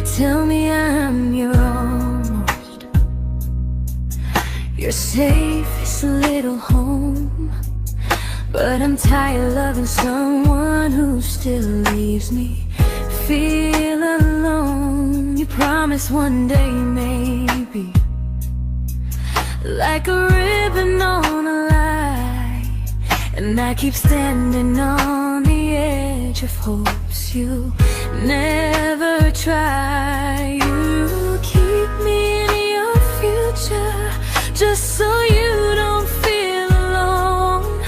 tell me I'm your almost, your safest little home. But I'm tired loving someone who still leaves me feel alone. You promise one day maybe, like a ribbon on a line, and I keep standing on the edge of hopes you never try. You keep me in your future just so you don't feel alone.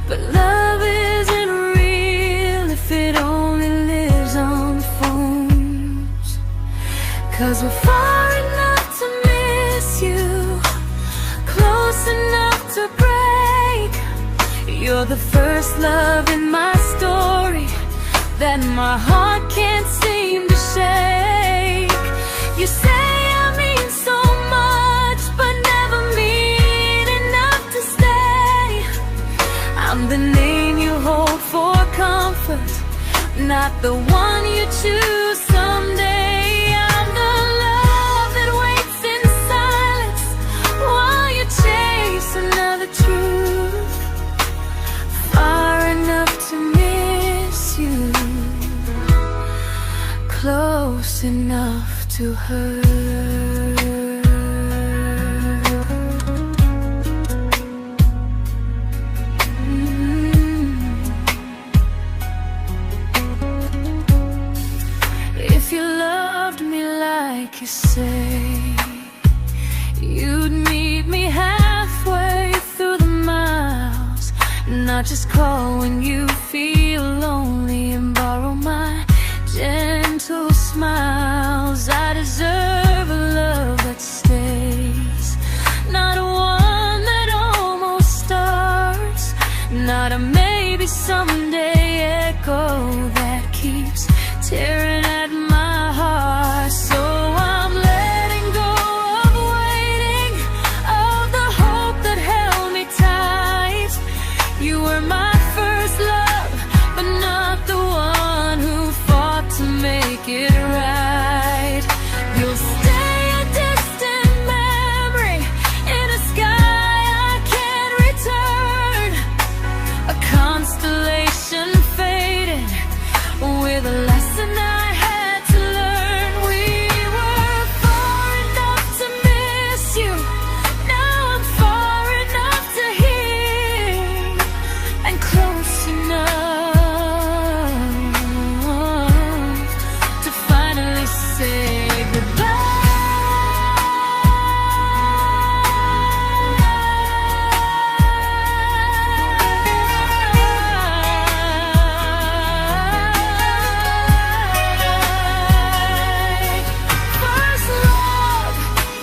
But love isn't real if it only lives on phones. 'Cause we're far enough to miss you, close enough to break. You're the first love in my story that my heart can't seem to shake. You say I mean so much, but never mean enough to stay. I'm the name you hold for comfort, not the one you choose someday. I'm the love that waits in silence while you chase another truth. Far enough to miss you, close enough to hurt. If you loved me like you say, you'd meet me halfway through the miles, not just call when you feel lonely and borrow my gentle smiles. I deserve a love that stays, not one that almost starts, not a maybe someday echo that keeps tearing at my heart. So I'm letting go of waiting, of the hope that held me tight. You were my first love, but not the one who fought to make it right. You'll stay a distant memory in a sky I can't return, a constellation faded with a lesson I had to learn. We were far enough to miss you, now I'm far enough to hear, and close enough to finally say goodbye. First love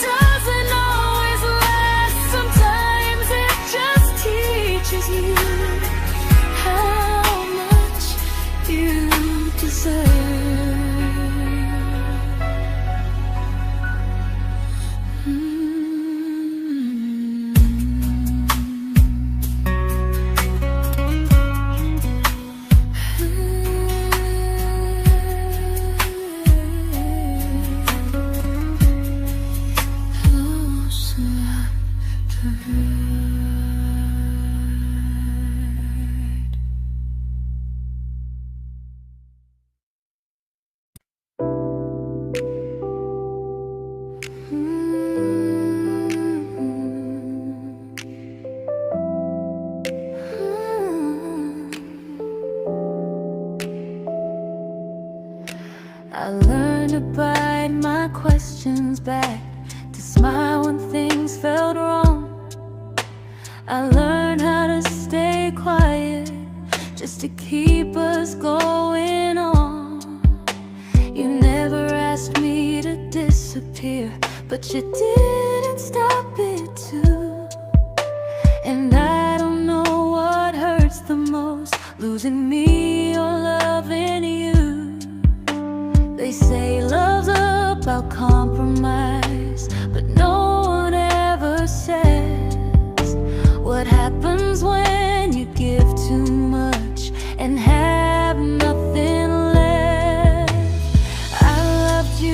doesn't always last, sometimes it just teaches you how much you deserve. Close enough to hurt. I learned to bite my questions back, to smile when things felt wrong. I learned how to stay quiet just to keep us going on. You never asked me to disappear, but you didn't stop it too. And I don't know what hurts the most, losing me or loving you. They say love's about compromise, but no one ever says what happens when you give too much and have nothing left. I loved you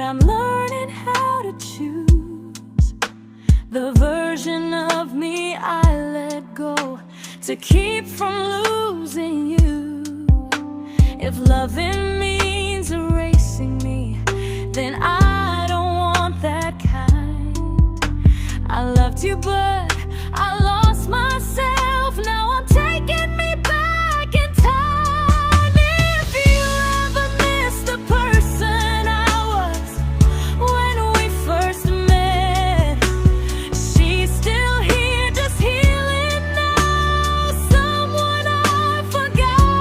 I'm learning how to choose the version of me I let go to keep from losing you. If loving means erasing me, then I don't want that kind. I loved you, but I lost myself. Now I'm taking me back in time. If you ever miss the person I was when we first met, she's still here, just healing now. Someone I forgot,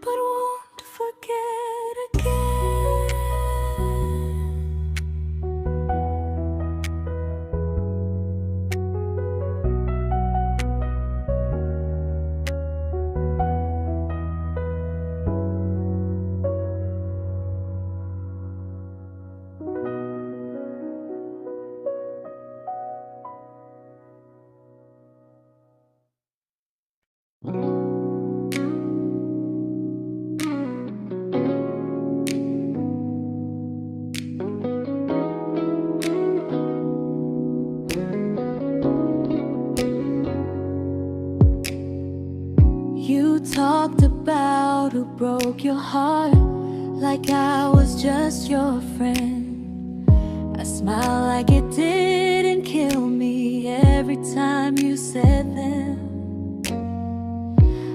but won't forget again. You talked about who broke your heart, like I was just your friend. I smiled like it didn't kill me every time you said them.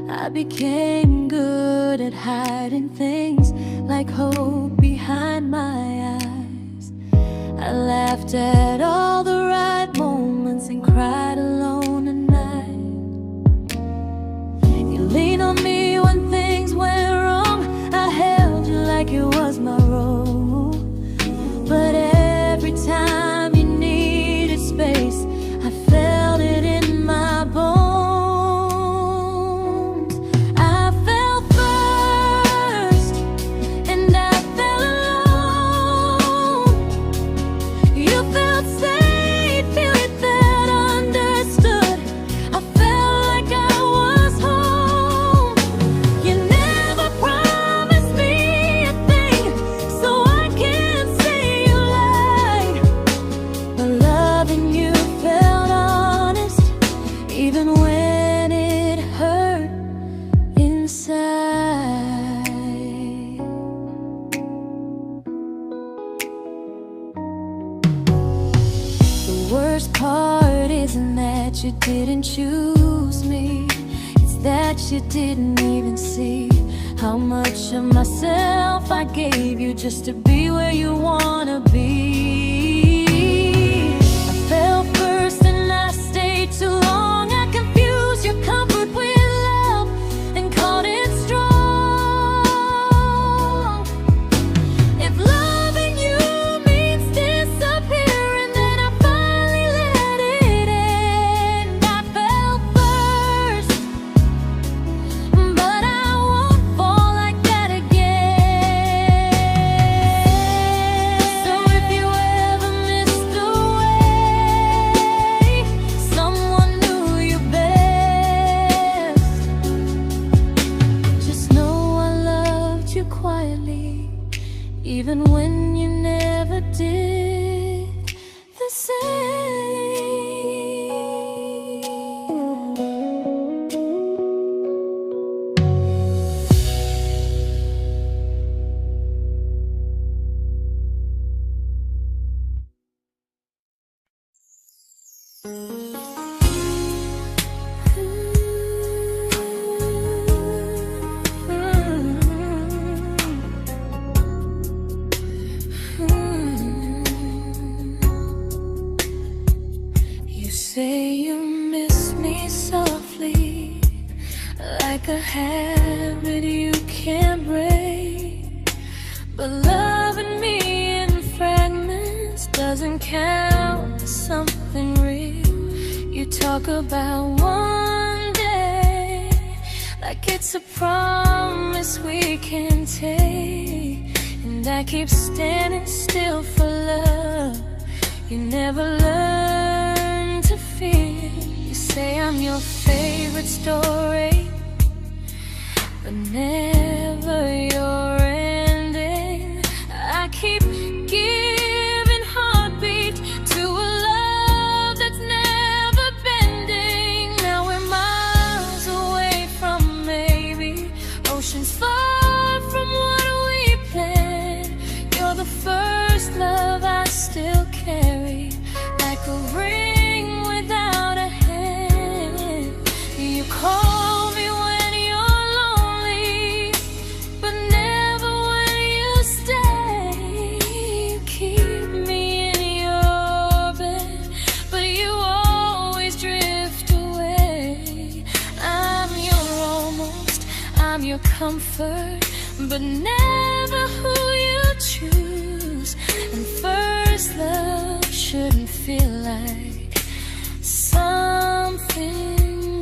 I became good at hiding things like hope behind my eyes. I laughed at all the right moments and cried alone at night. You leaned on me when things went wrong. I held you like it was my role. But every time you needed space, I felt it in my bones. I fell first, and I fell alone. You felt safe, feeling that understood. I felt like I was home. You never promised me a thing, so I can't say you lied. But loving you felt honest, even when it hurt inside. The worst part isn't that you didn't choose me, it's that you didn't even see how much of myself I gave you just to be where you wanna be. I fell first and I stayed too long. I confused your comfort with love and called it strong. If loving you means disappearing, then I finally let it end. I fell first, but I won't fall like that again. So if you ever missed the way someone knew you best, just know I loved you quietly, even when you never did the same. You say you miss me softly, like a habit you can't break. But loving me in fragments doesn't count as something real. You talk about one day like it's a promise we can take, and I keep standing still for love. You never learn to feel. You say I'm your favorite story, but never your ending. I keep giving heartbeat to a love that's never bending. Now we're miles away from maybe, oceans far from what we planned. You're the first love I still carry, like a ring without a hand. You call me when you're lonely, but never when you stay. You keep me in your bed, but you always drift away. I'm your almost, I'm your comfort, but never who you choose. And first love shouldn't feel like something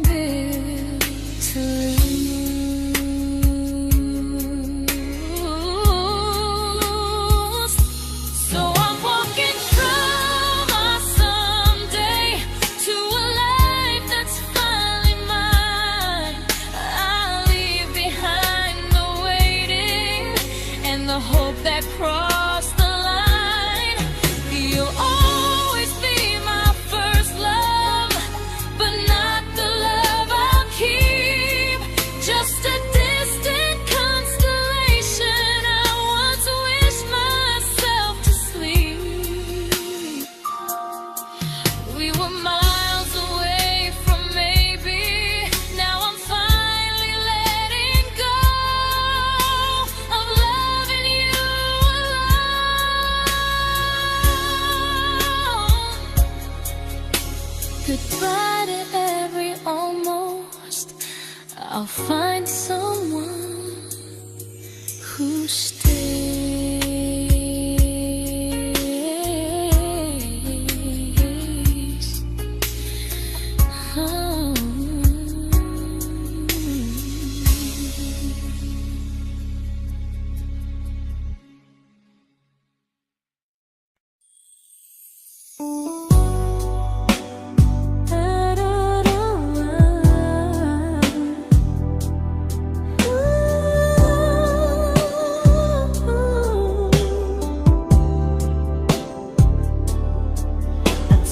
built to lose. So I'm walking through my someday to a life that's finally mine. I'll leave behind the waiting and the hope that crossed the line. You'll always be my first love, but not the love I'll keep. Just a distant constellation I once wished myself to sleep. We were miles away from maybe, now I'm finally letting go of loving you alone. Goodbye to every almost, I'll find someone who stays. Oh.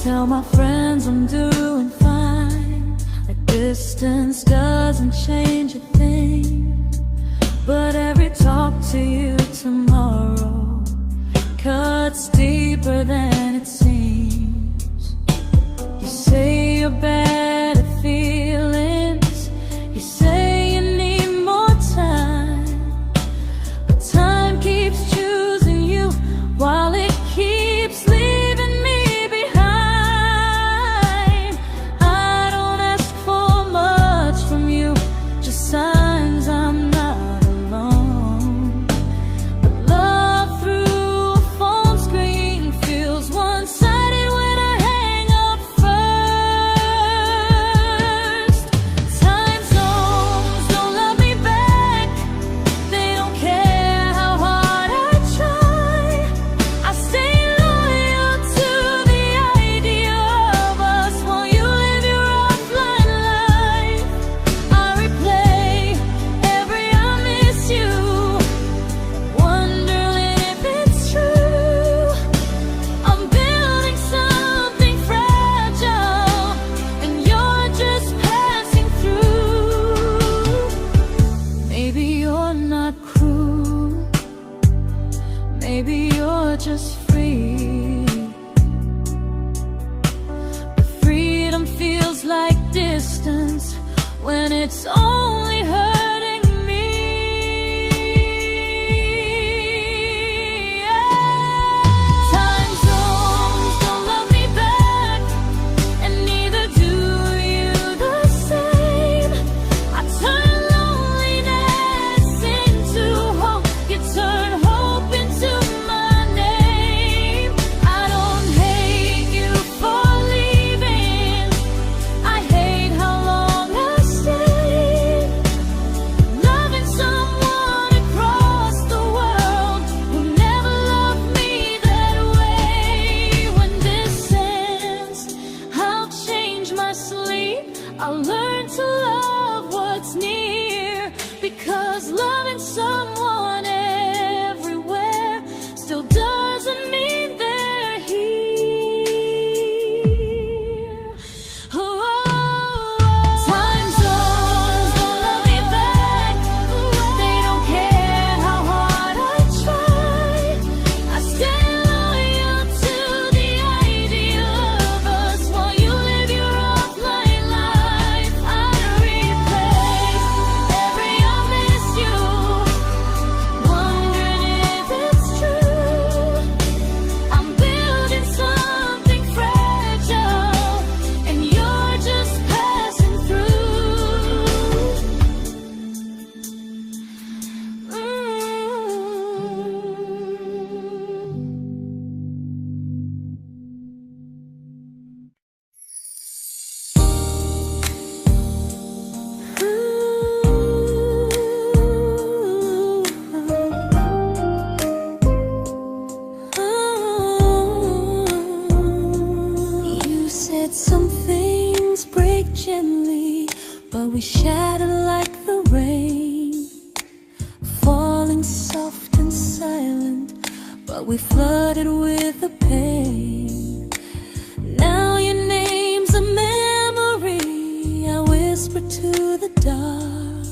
Tell my friends I'm doing fine, like distance doesn't change a thing. But every talk to you tomorrow cuts deeper than it seems. You say you're bad at feelings, you say you need more time, but time keeps choosing you while it keeps leaving me behind. I don't ask for much from you, just signs I'm not alone. But love through a phone screen feels one-sided when I hang up first. Time zones don't love me back, they don't care how hard I try. I stay loyal to the idea of us while you live your offline life. I replay every I miss you, wondering if it's true. I'm building something fragile, and you're just passing through. Maybe you're not cruel, maybe you're just free. But freedom feels like distance when it's only hurting me. Time zones don't love me back, and neither do you the same. I turn loneliness into hope, you turn hope into my name. I don't hate you for leaving, I hate how long I stayed. we shattered like the rain, falling soft and silent, but we flooded with the pain. Now your name's a memory I whisper to the dark,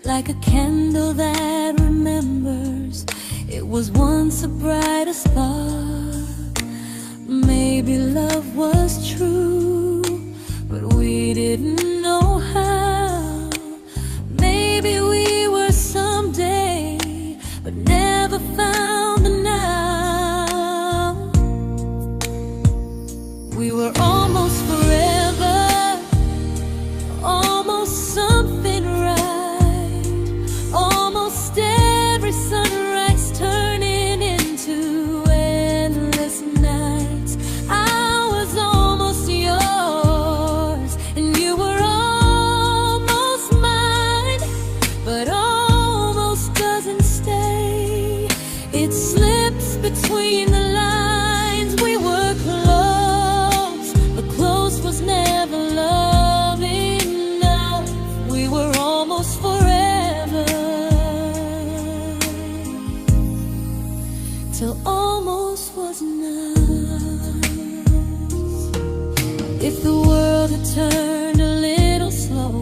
like a candle that remembers it was once a brighter spark. Maybe love was true, but we didn't know how. Maybe we were someday, but never found the now. We were almost forever, almost something right, almost every sunrise turning into endless nights. I was almost yours, and you were almost mine, but almost doesn't stay. It slips between the lines. We were close, but close was never love enough. We were almost forever, till almost was enough. If the world had turned a little slow,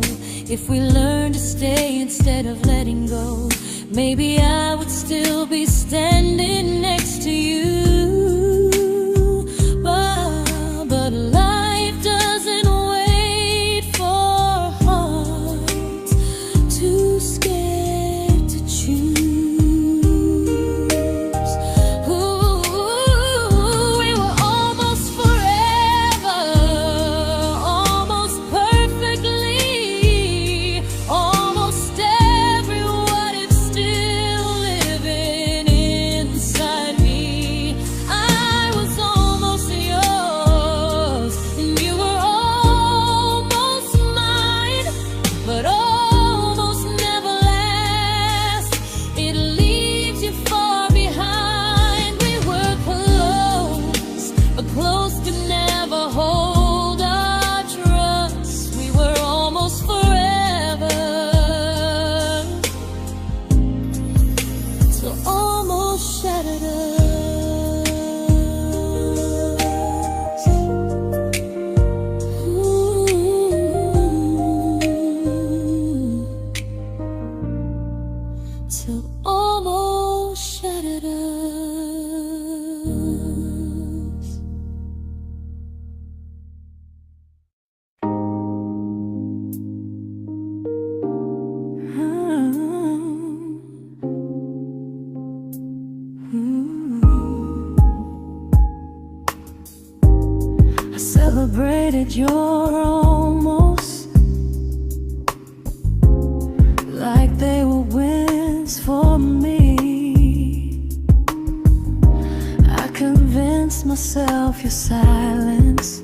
if we learned to stay instead of letting go, maybe I would still be standing next to you. But life doesn't wait for hearts too scared to choose. Ooh, we were almost forever, almost perfectly, almost every what if still living inside me. I was almost yours, and you were almost mine, but almost never lasts. It leaves you far behind. We were close, but close could never hold our trust. We were almost forever, till almost shattered us. Ooh, till almost shattered us. I celebrated your almost like they were wins for me. I convinced myself your silence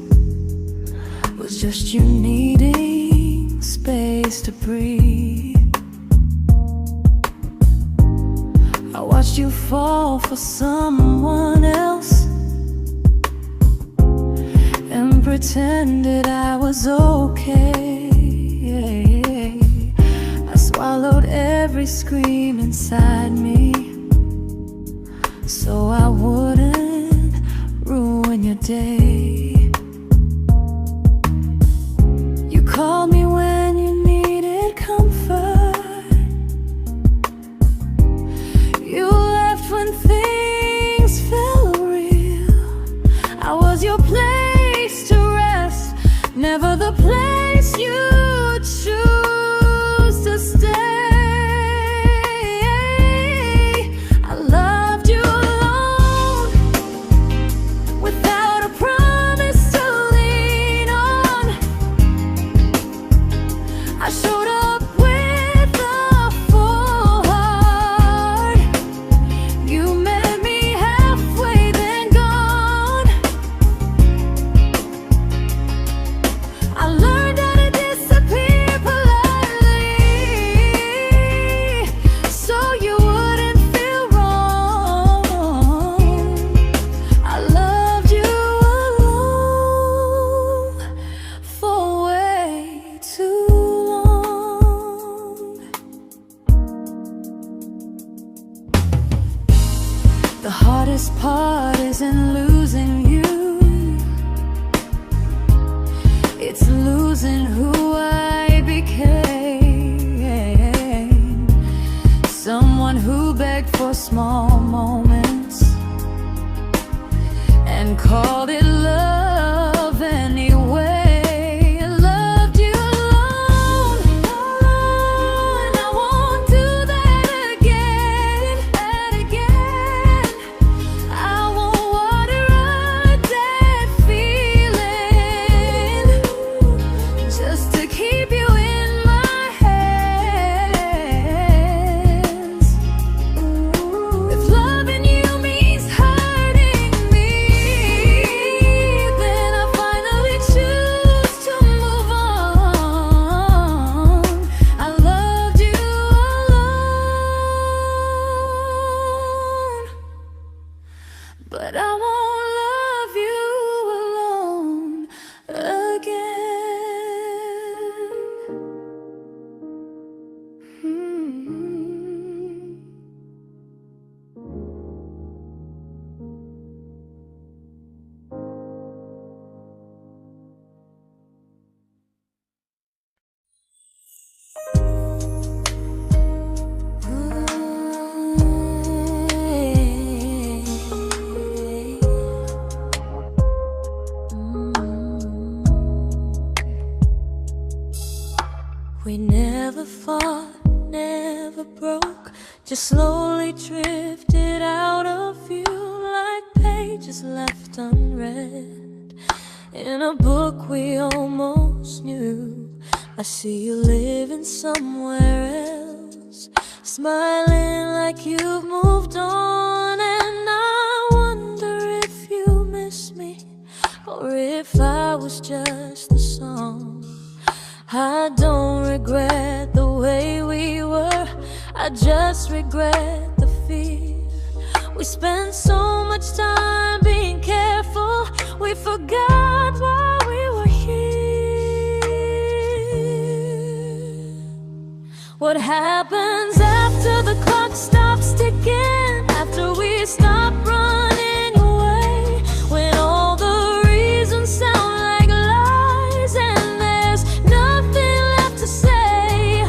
was just you needing space to breathe. I watched you fall for someone else and pretended I was okay. I swallowed every scream inside me so I wouldn't ruin your day. You called me when you needed comfort. You left when things felt real. I was your place to rest, never the place you choose to stay. I loved you alone, without a promise to lean on. I showed up with a full heart. You met me halfway, then gone. I learned how to disappear heart isn't losing you, it's losing who I became. Someone who begged for small moments and called it love anyway. Loved you alone, and I won't do that again, and again. I won't water a dead feeling just to keep you in my hands. If loving you means hurting me, then I finally choose to move on. I loved you alone, but I won't love you alone again. We never fought, never broke, just slowly drifted out of view like pages left unread in a book we almost knew. I see you living somewhere else, smiling like you've moved on, and I wonder if you miss me or if I was just a song. I don't regret the way we were, I just regret the fear. We spent so much time being careful, we forgot why we were here. What happens after the clock stops ticking, after we stop running away, when all the reasons sound like lies and there's nothing left to say?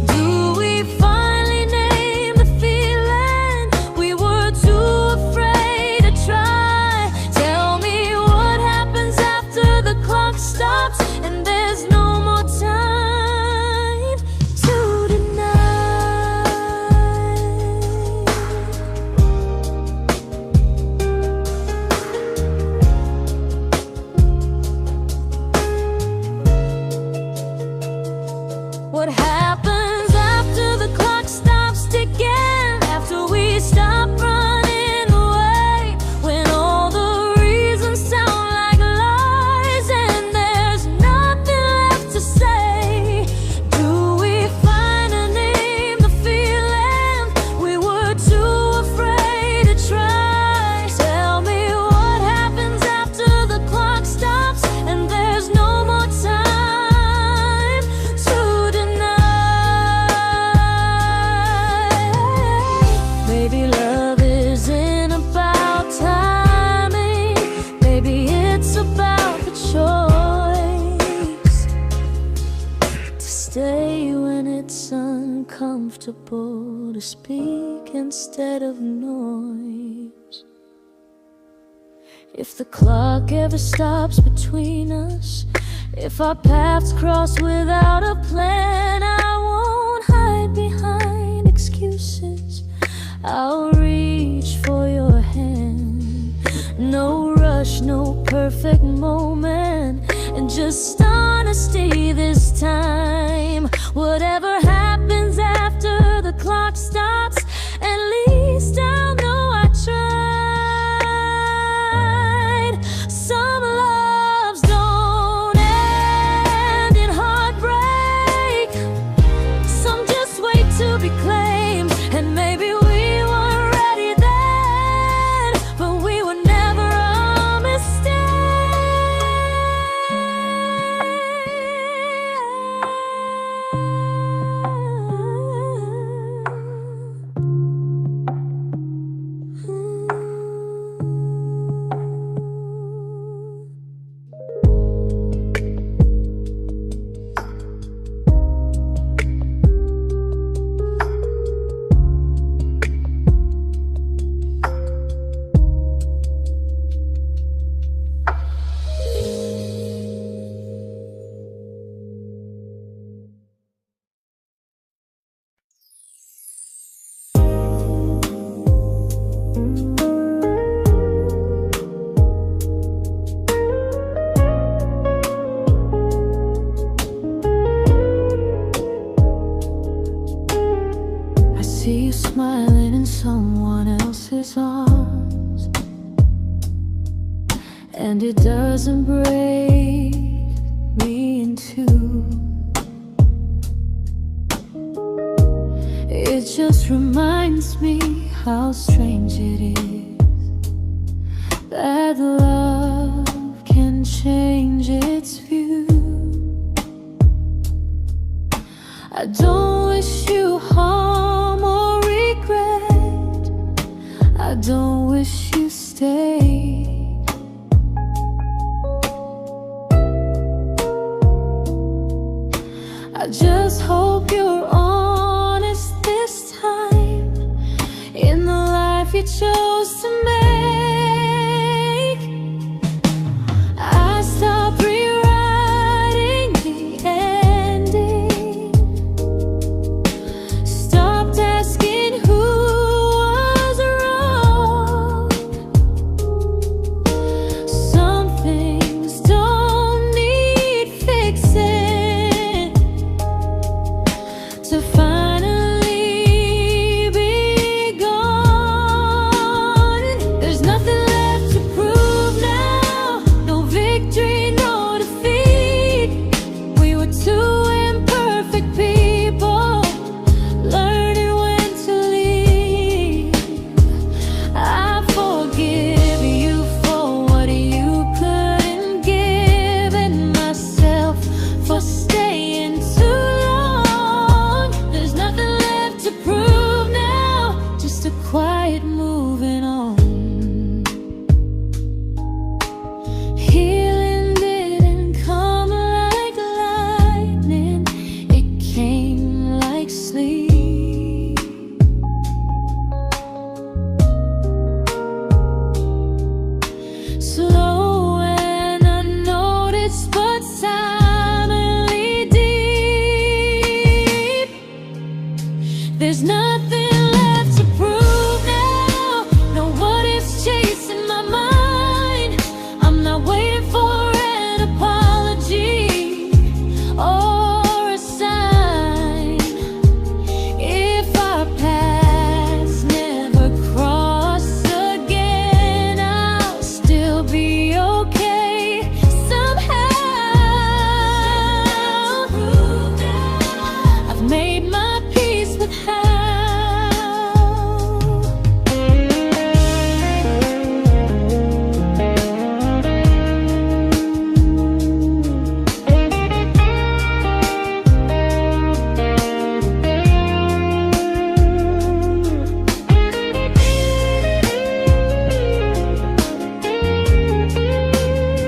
Do we finally name the feeling we were too afraid to try? Tell me what happens after the clock stops and there's no more time to deny. What happens after the clock stops ticking, after we stop running away, when all the reasons sound like lies and there's nothing left to say? Do we finally name the feeling we were too afraid to try? Tell me what happens after the clock stops and there's no more time to deny. Maybe love isn't about timing, maybe it's about the choice to stay when it's uncomfortable, to speak instead of noise. If the clock ever stops between us, if our paths cross without a plan, I won't hide behind excuses, I'll reach for your hand. No rush, no perfect moment, and just honesty this time. Whatever happens after the clock stops, at least I'll know I tried. Some loves don't end in heartbreak, some just wait to be claimed, and maybe we weren't ready then, but we were never a mistake. and it doesn't break me in two. It just reminds me how strange it is that love can change its view. I don't wish you harm or regret. I don't wish you stay. I just hope you're honest this time in the life you chose to make. I stopped rewriting the ending, stopped asking who was wrong. Some things don't need fixing to finally be gone. There's nothing left to prove now, no victory, no defeat. We were two imperfect people, learning when to leave. I forgive you for what you couldn't give, and myself for staying too long. There's nothing left to prove now, just a quiet moving on. Healing didn't come like lightning, it came like sleep. Slow and unnoticed, but silently deep. There's nothing left to prove now, no what ifs chasing my mind. I'm not waiting for an apology or a sign. If our paths never cross again, I'll still be okay somehow. I've made my peace with how.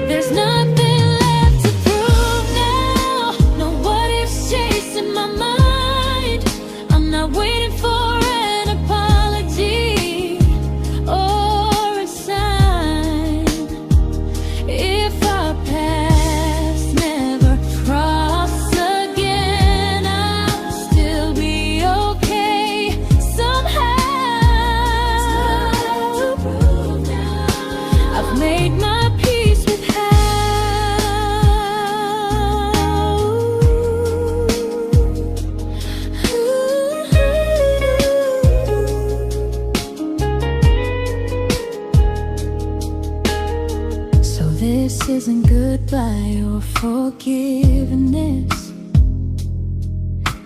There's nothing left to prove now, no what ifs chasing my mind. I'm not waiting for an apology or a sign. If our paths never cross again, I'll still be okay somehow. I've made my peace with how. So this isn't goodbye or forgiveness,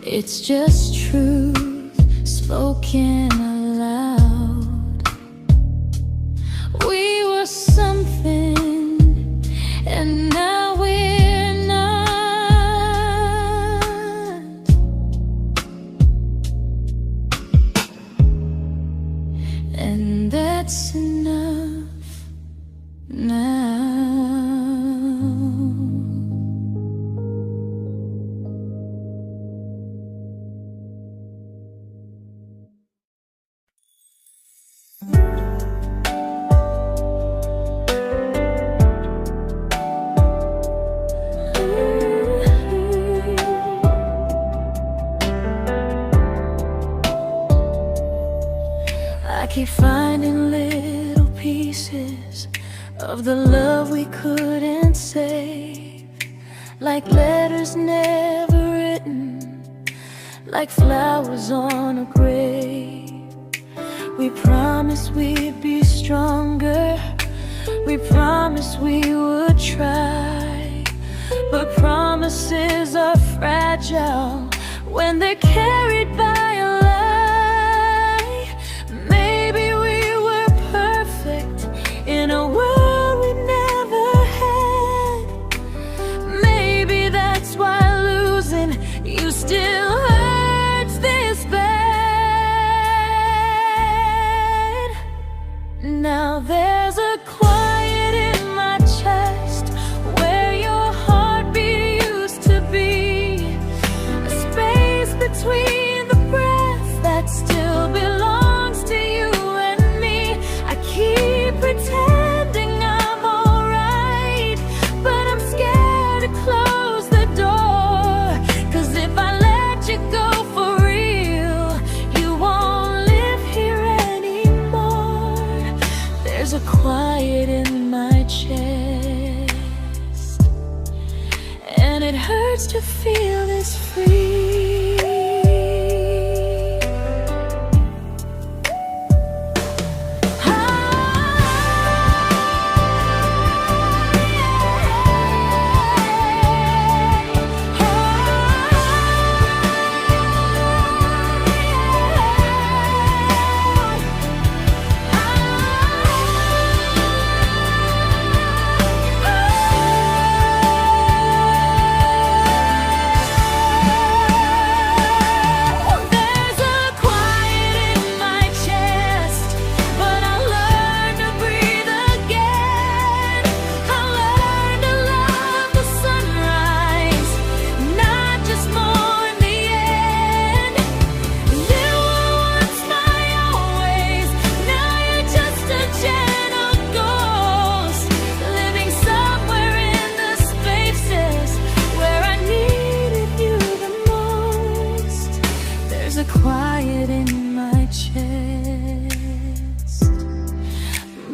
it's just truth spoken aloud. We were something, and now we're not. And that's enough now. I keep finding little pieces of the love we couldn't save, like letters never written, like flowers on a grave. We promised we'd be stronger, We promised we would try, but promises are fragile when they're carried by a lie. Maybe we were perfect in a world we never had. Maybe that's why losing you still hurts this bad. Now there's a quiet in my chest where your heartbeat used to be, a space between the breath that still belongs to you and me. I keep pretending I'm alright, but I'm scared to close the door. 'Cause if I let you go for real, you won't live here anymore. There's a quiet in my chest, and it hurts to feel this free. There's a quiet in my chest,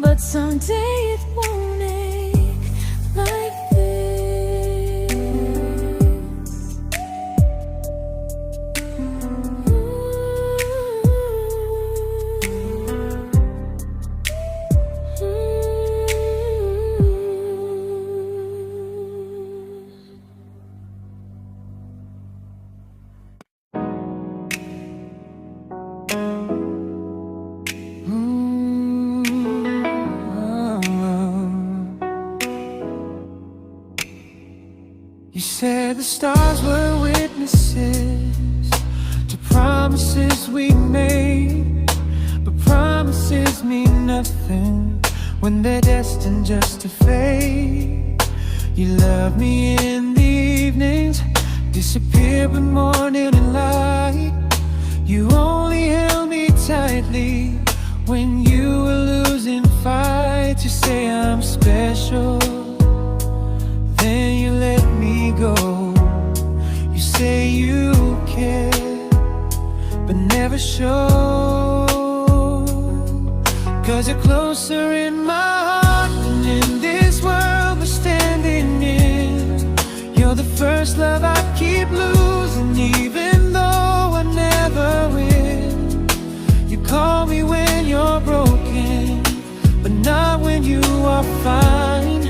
but someday it won't ache like this. You said the stars were witnesses to promises we made, but promises mean nothing when they're destined just to fade. You love me in the evenings, disappear when morning and light. You only held me tightly when you were losing fights. You say I'm special, then you let me go. You say you care, but never show. 'Cause you're closer in my heart than in this world we're standing in. You're the first love I keep losing, even though I never win. You call me when you're broken, but not when you are fine.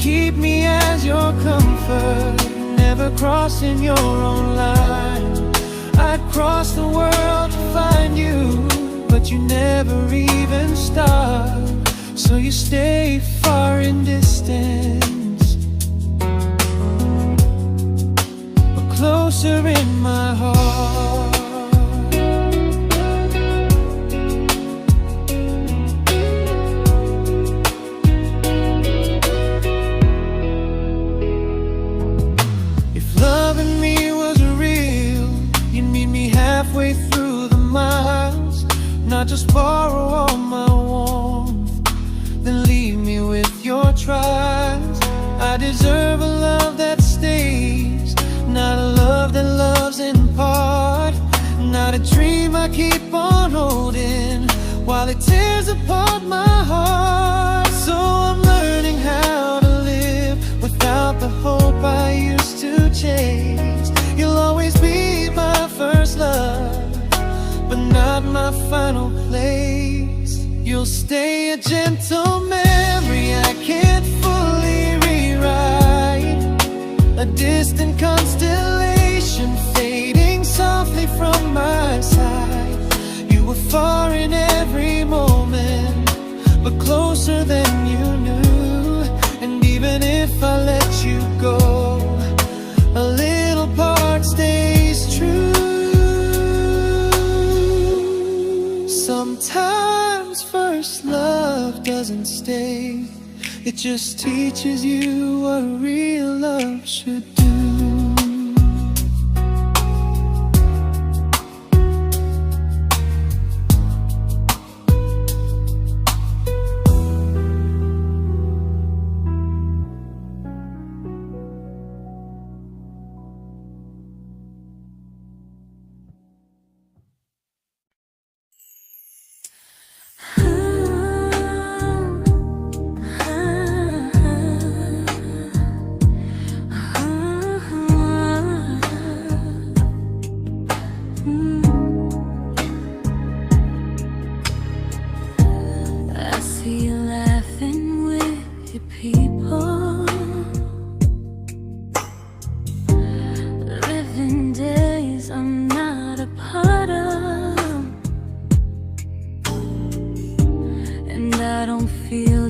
Keep me as your comfort, never crossing your own line. I'd cross the world to find you, but you never even start. So you stay far in distance, but closer in my heart. Halfway through the miles, not just borrow all my warmth, then leave me with your trials. I deserve a love that stays, not a love that loves in part. Not a dream I keep on holding while it tears apart my heart. So I'm learning how to live without the hope I used to chase. You'll always be my first love, but not my final place. You'll stay a gentle memory distant constellation fading softly from my side. You were far in every moment, but closer than you knew. And even if I let you go, a little part stays true. Sometimes first love doesn't stay, it just teaches you what real love should do.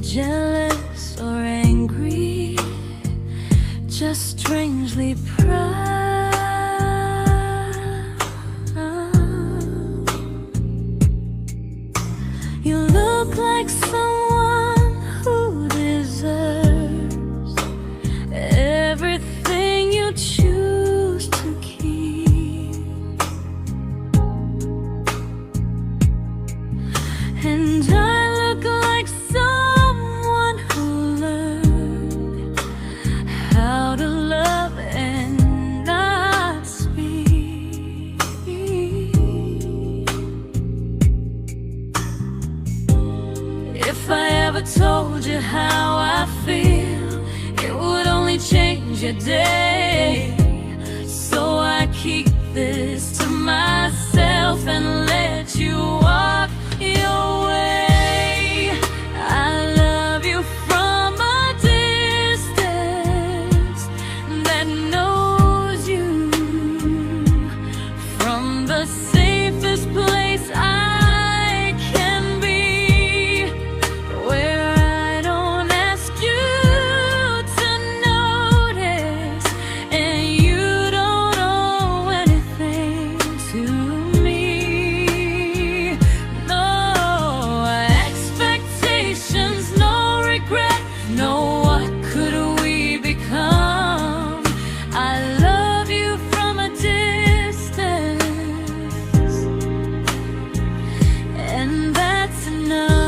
Jealous or angry, just strangely proud. You look like someone who deserves everything you choose to keep. And I look like someone who learned how to love and not speak. If I ever told you how I feel, it would only change your day. So I keep this to myself and let you walk your way. I love you from a distance that knows you, from the safest place I can be, where I don't ask you to notice and you don't owe anything to me. No expectations, no regret, no what could we become. I love you from a distance, and that's enough.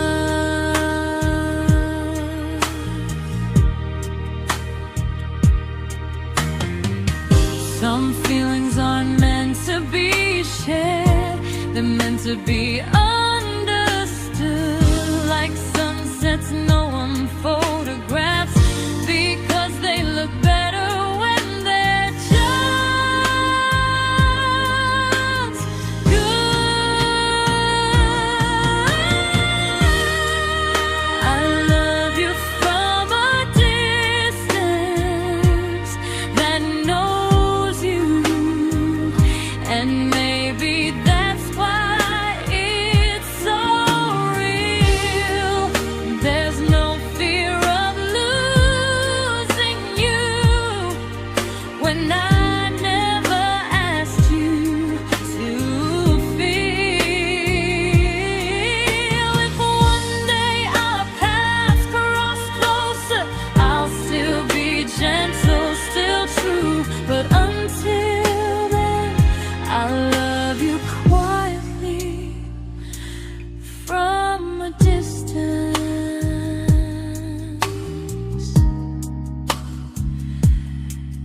Some feelings aren't meant to be shared, they're meant to be understood. Like sunsets no one photographs, because they look better when they're just good. I love you from a distance that knows you, and maybe that's why it's so real. There's no fear of losing you when I never asked you to feel. If one day our paths cross closer, I'll still be gentle, still true. But until then, I love you quietly from a distance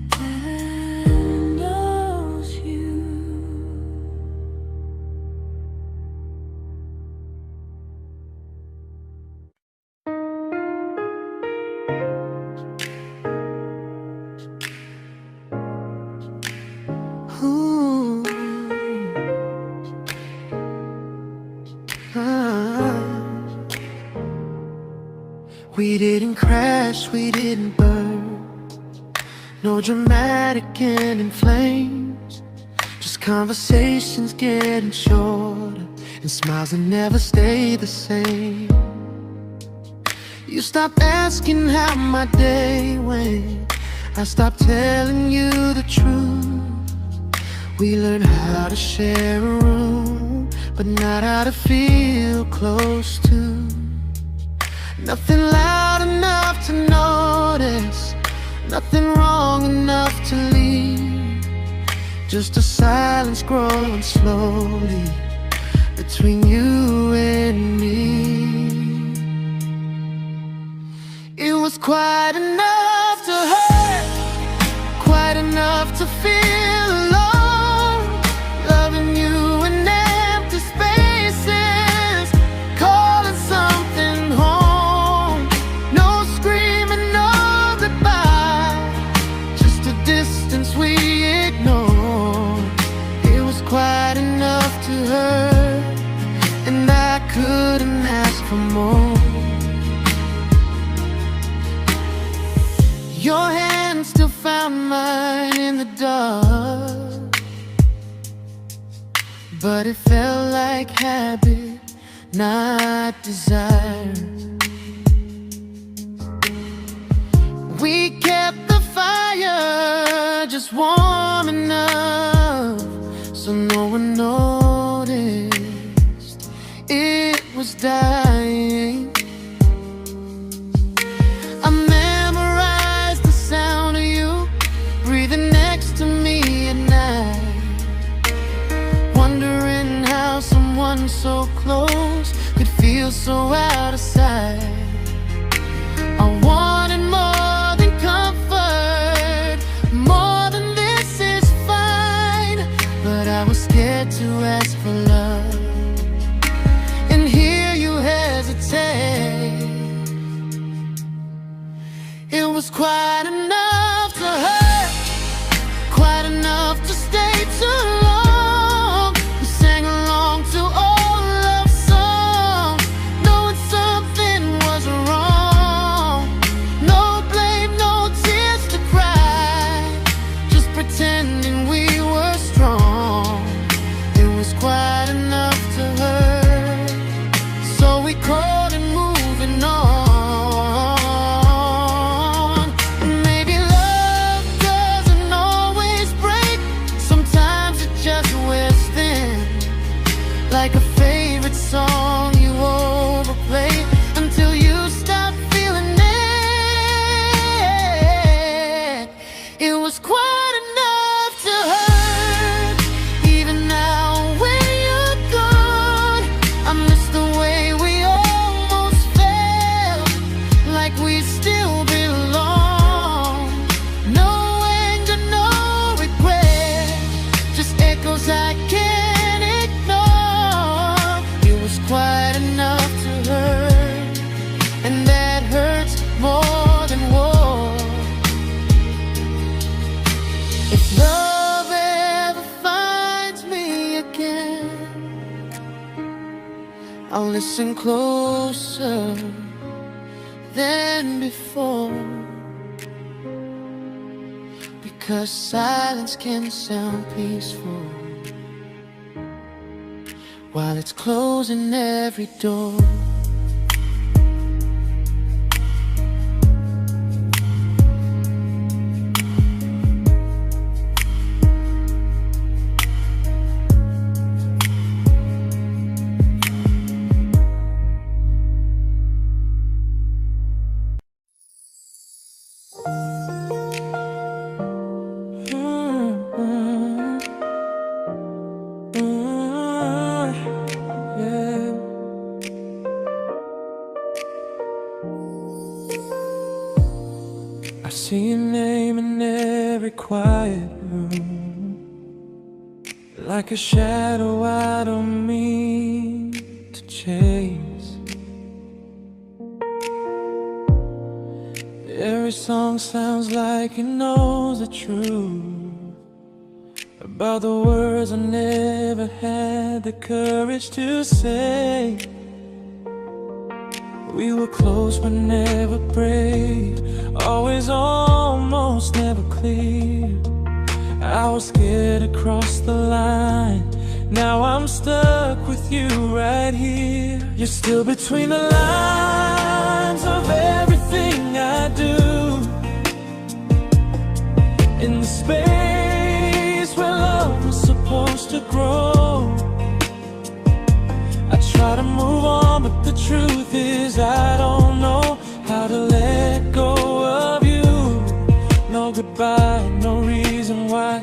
that knows you. Ooh. Ah. We didn't crash, we didn't burn. No dramatic ending flames, just conversations getting shorter, and smiles that never stay the same. You stopped asking how my day went, I stopped telling you the truth. We learned how to share a room, but not how to feel close to. Nothing loud enough to notice, nothing wrong enough to leave. Just a silence growing slowly between you and me. It was quite enough to hurt, quite enough to feel alone. Loving you in empty spaces, calling something home. No screaming, no goodbye, just a distance we ignored. It was quite enough to hurt, and I couldn't ask for more. Your hand still found mine in the dark, but it felt like habit, not desire. We kept the fire just warm enough so no one noticed it was dying. I memorized the sound of you breathing next to me at night, wondering how someone so close could feel so out of sight. I wanted more than comfort, more than this is fine, but I was scared to ask for love, and here you hesitate. It was quite enough to hurt, quite enough to stay too long. We sang along to old love songs, knowing something was wrong. No blame, no tears to cry, just pretending we were strong. It was quite enough to hurt, so we called it moving on. Like a favorite song you overplay until you stop feeling it. It was quite enough to hurt. Even now when you're gone, I miss the way we almost felt, like we still belong. No anger, no regret, just echoes I can't ignore. Quite enough to hurt, and that hurts more than war. If love ever finds me again, I'll listen closer than before, because silence can sound peaceful while it's closing every door. I see your name in every quiet room, like a shadow I don't mean to chase. Every song sounds like it knows the truth about the words I never had the courage to say. We were close but never brave, always almost, never close. clear. I was scared to cross the line. Now I'm stuck with you right here. You're still between the lines of everything I do. In the space where love was supposed to grow. I try to move on, but the truth is I don't know how to let go of you. No goodbye, no reason why.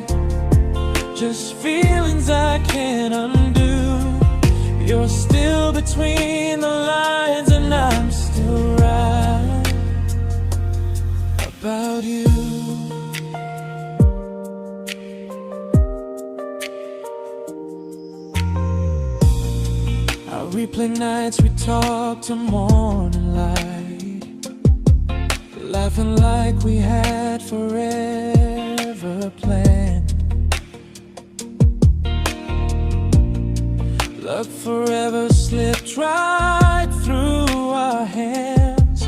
Just feelings I can't undo. You're still between the lines, and I'm still right about you. I replay nights we talk till morning light, laughing like we had forever planned. Luck forever slipped right through our hands,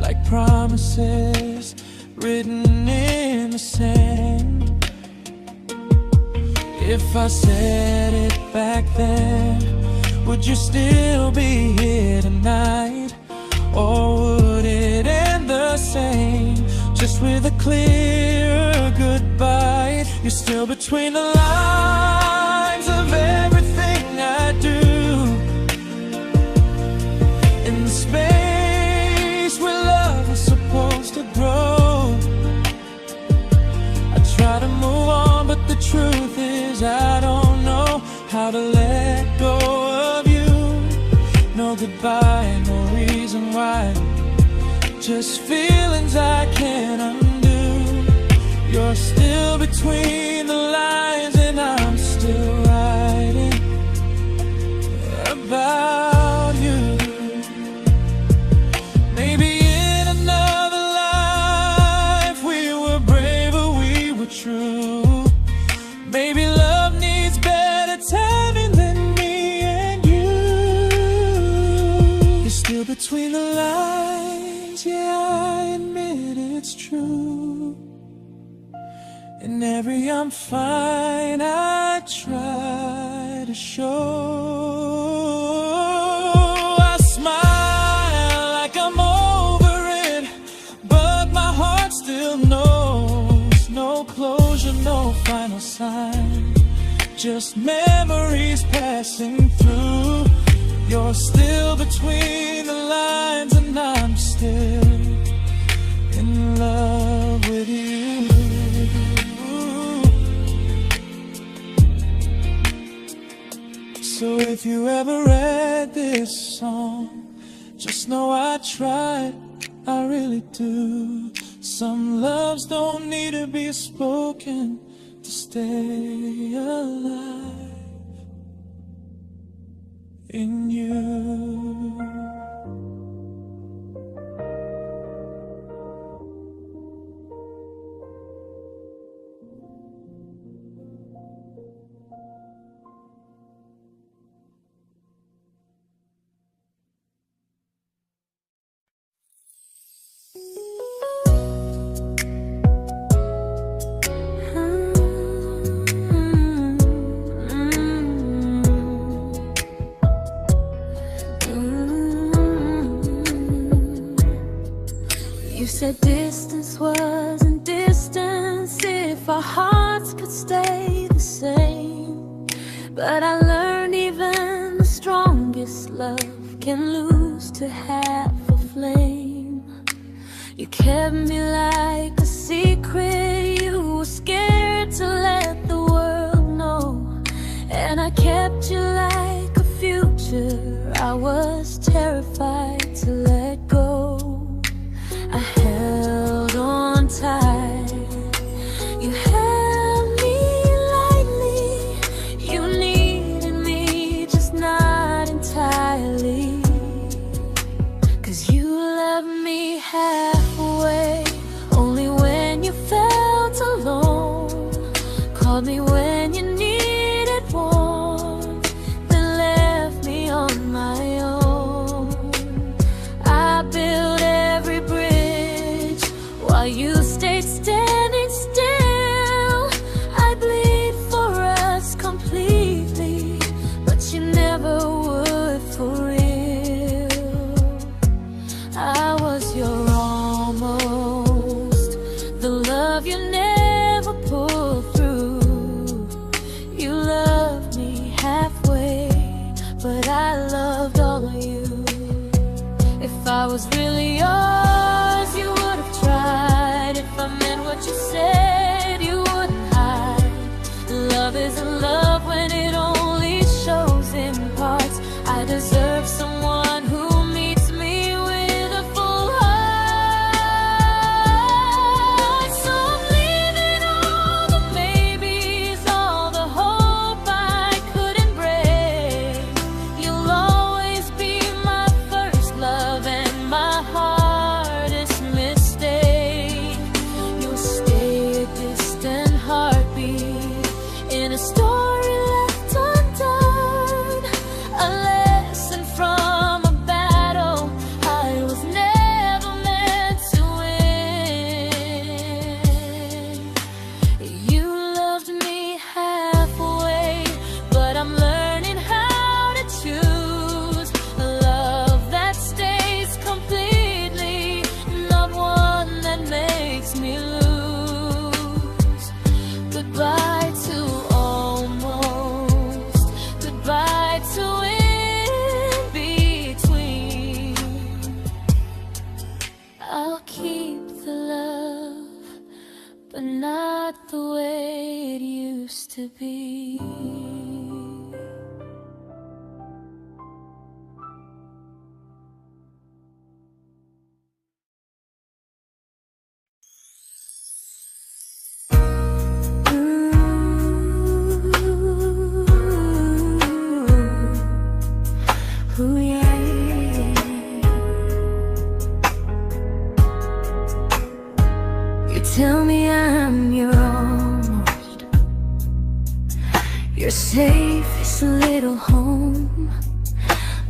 like promises written in the sand. If I said it back then, would you still be here tonight? Or would it end the same, just with a clear goodbye? You're still between the lines of everything I do. In the space where love was supposed to grow. I try to move on, but the truth is I don't know how to let go of you. No goodbye, no reason why. Just feelings I can't undo. You're still between the lines, and I'm still writing about you. Maybe in another life we were braver, we were true. Maybe love needs better timing than me and you. You're still between the lines, yeah, I admit it's true. In every I'm fine I try to show. I smile like I'm over it, but my heart still knows. No closure, no final sign, just memories passing through. You're still between the lines, and I'm still in love with you. So if you ever read this song, just know I tried, I really do. Some loves don't need to be spoken to stay alive in you. You said distance wasn't distance if our hearts could stay the same. But I learned even the strongest love can lose to half a flame. You kept me like a secret, you were scared to let the world know. And I kept you like a future, I was terrified to let go. I held on tight, you held me lightly. You needed me, just not entirely. 'Cause you loved me halfway, only when you felt alone. Called me when you needed warmth, then left me on my own. I built every bridge while you stayed standing still. love you never pulled through. You loved me halfway, but I loved all of you. If I was really yours, you would have tried. If I meant what you said, you wouldn't hide. Love isn't love when it only shows in parts. I deserve someone who meets me with a full heart. So I'm leaving all the maybes, all the hope I couldn't break. You'll always be my first love and my hardest mistake. You'll stay a distant heartbeat in a story left undone, a lesson from a battle I was never meant to win. You loved me halfway, but I'm learning how to choose a love that stays completely, not one that makes me lose. Goodbye to almost, goodbye to in between. I'll keep the love, but not the way it used to be. Ooh, yeah, yeah. You tell me I'm your almost, your safest little home,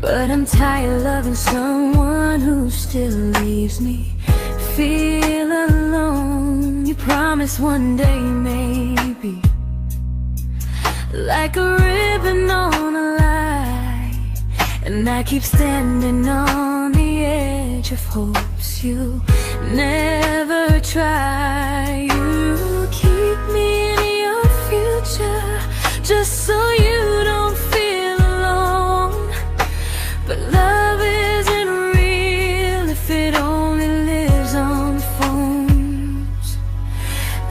but I'm tired loving someone who still leaves me feel alone. You promise one day maybe, like a ribbon on a line, and I keep standing on the edge of hopes you never try. You keep me in your future just so you don't feel alone. But love isn't real if it only lives on phones.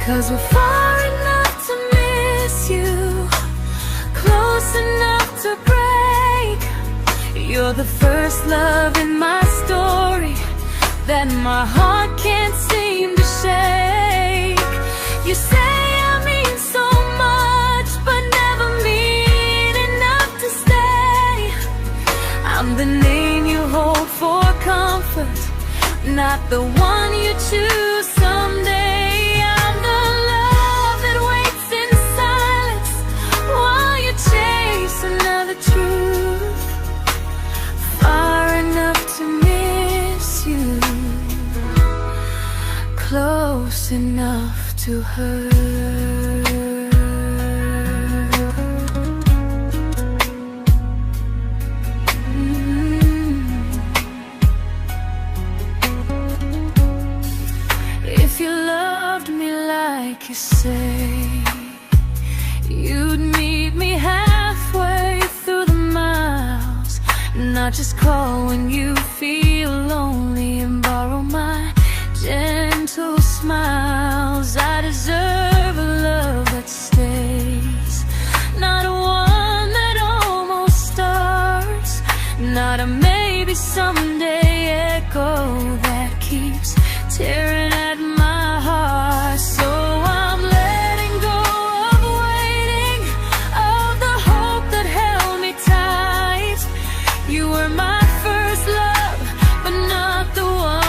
'Cause we're far enough to miss you, close enough to break. You're the first love in my story that my heart can't seem to shake. You say I mean so much, but never mean enough to stay. I'm the name you hold for comfort, not the one you choose someday. I'm the love that waits in silence while you chase another truth. Far enough to miss you, close enough to hurt. If you loved me like you say, you'd meet me halfway through the miles, not just call when you feel lonely and borrow my gentle smiles. I deserve a love that stays, not one that almost starts, not a maybe someday echo that keeps tearing at my heart. So I'm letting go of waiting, of the hope that held me tight. You were my first love, but not the one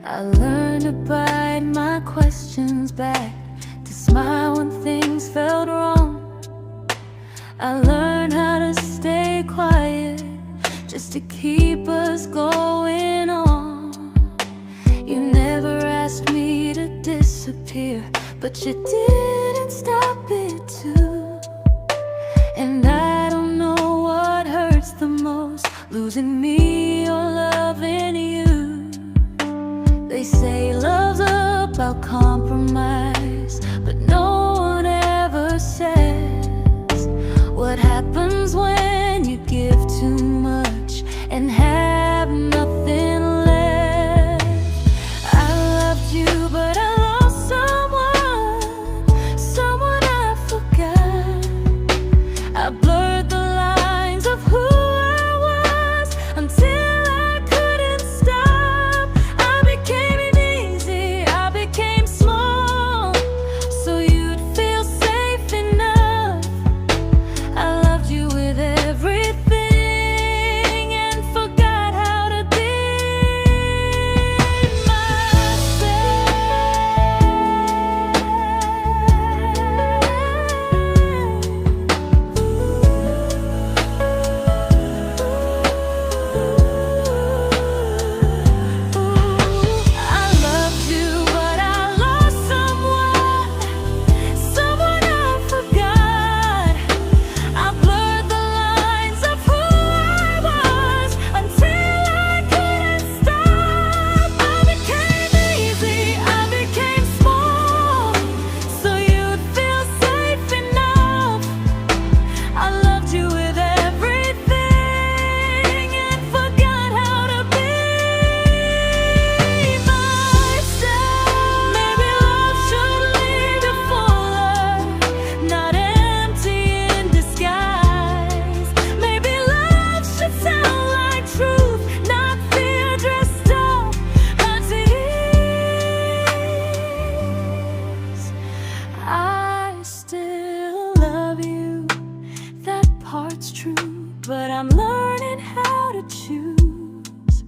I learned to bite my questions back, to smile when things felt wrong. I learned how to stay quiet, just to keep us going on. You never asked me to disappear, but you didn't stop it too. And I don't know what hurts the most, losing me or loving you. They say love's about compromise, but no one ever says what happens when you give too much and have nothing left. I loved you, but I lost someone I forgot. I blurred the lines of who I was until I couldn't stop. I became easy, I became small, so you'd feel safe enough. I loved you with everything and forgot how to be I loved you, but I lost someone I forgot. I blurred the lines of who I was until I couldn't stop. I became easy, I became small, so you'd feel safe enough. I loved you with everything and forgot how to be myself. Maybe love should lead you fuller, not empty in disguise. Maybe love should sound like truth, not fear dressed up as ease. I still love you, that part's true, but I'm learning how to choose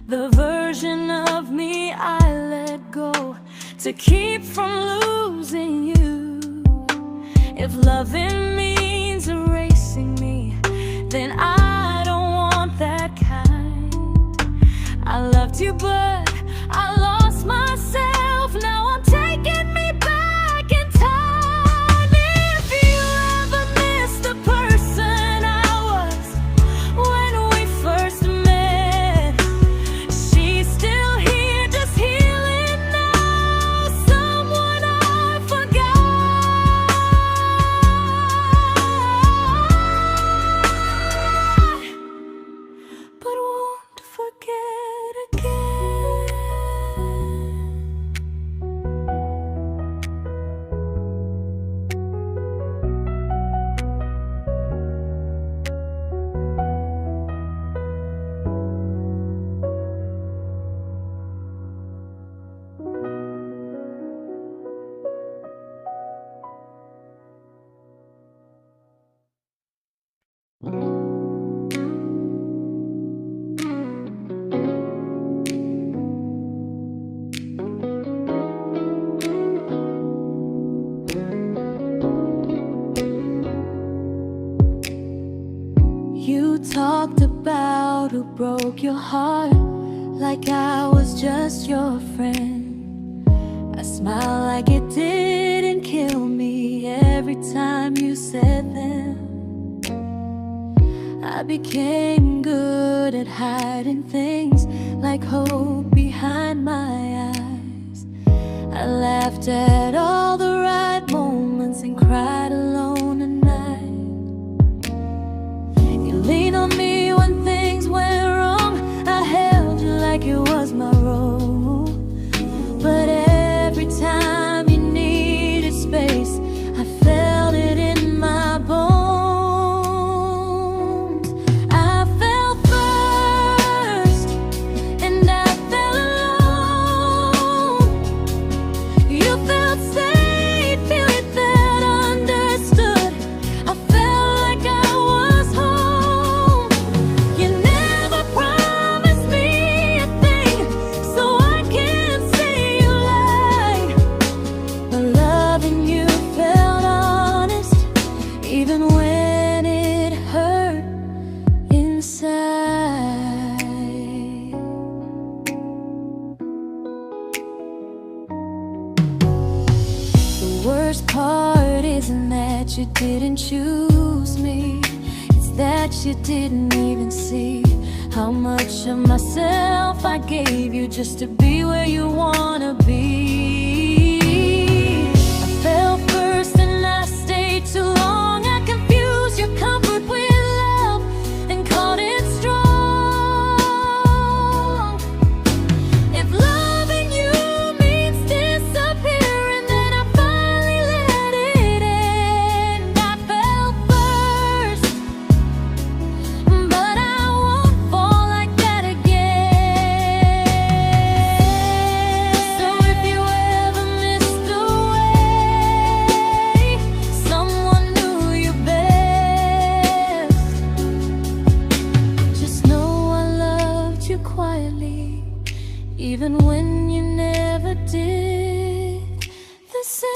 the version of me I let go to keep from losing you. If loving means erasing me, then I don't want that kind. I loved you, but I lost myself. Now I'm taking me back in time. If you ever missed the person I was when we first met, she's still here, just healing now. Someone I forgot, but won't forget again. You talked about who broke your heart, like I was just your friend. I smile like it didn't kill me every time you said them. I became good at hiding things like hope behind my eyes. I laughed at all the right moments and cried alone at night. You leaned on me when things went wrong. I held you like it was my role. But every time you needed space, I felt it in my bones. I fell first, and I fell alone. You felt safe. worst part isn't that you didn't choose me, it's that you didn't even see how much of myself I gave you just to be where you wanna be. I fell first and I stayed too long. I confused your comfort with love and called it strong. If loving you means disappearing, then I finally let it end. I fell first, but I won't fall like that again. So if you ever missed the way someone knew you best, just know I loved you quietly, even when you never did the same.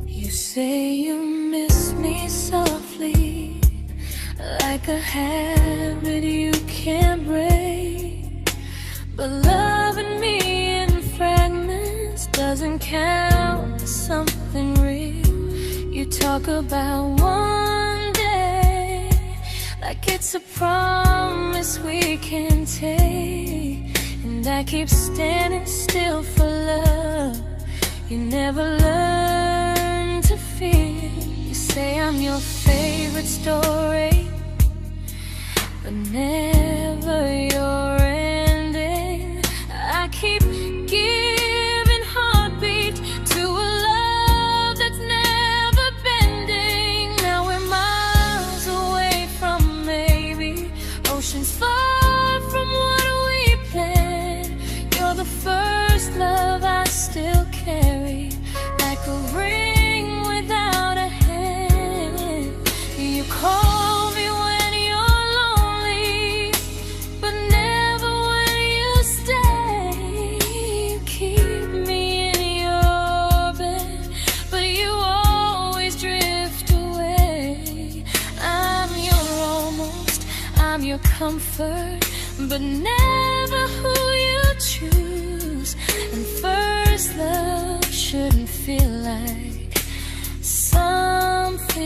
You say you miss me softly, like a habit you can't break. But loving me in fragments doesn't count as something real. You talk about one day like it's a promise we can take, and I keep standing still for love. You never learn to feel. You say I'm your favorite story, but never your ending. I keep giving heartbeat to a love that's never bending. Now we're miles away from maybe oceans far from what we planned. You're the first love I still carry, like a ring without a hand. You call me when you're lonely, but never when you stay. You keep me in your bed, but you always drift away. I'm your almost, I'm your comfort, but never who you choose. And first love shouldn't feel like something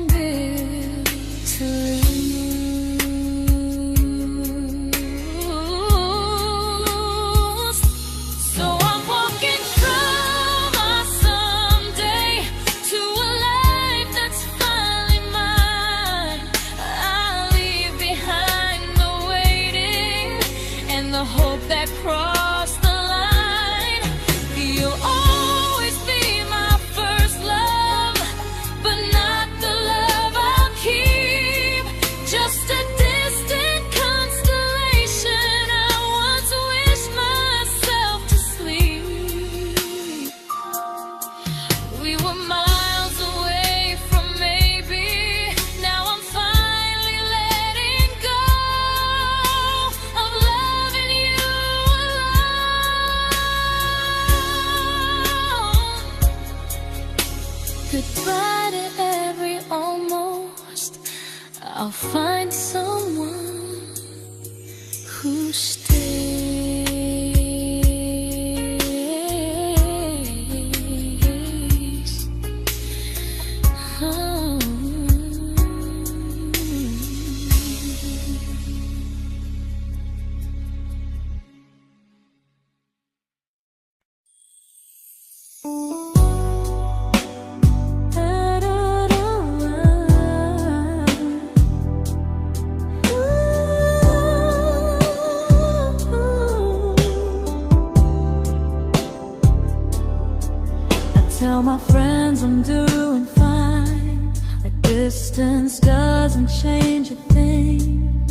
built to lose. So I'm walking from my someday to a life that's finally mine. I'll leave behind the waiting and the hope that crossed the line. You'll always be my first love, but not the love I'll keep. Just a distant constellation I once wished myself to sleep. We were miles away from maybe. Now I'm finally letting go of loving you alone. Goodbye to every almost. I'll find someone who stays. Oh. Tell my friends I'm doing fine, that distance doesn't change a thing.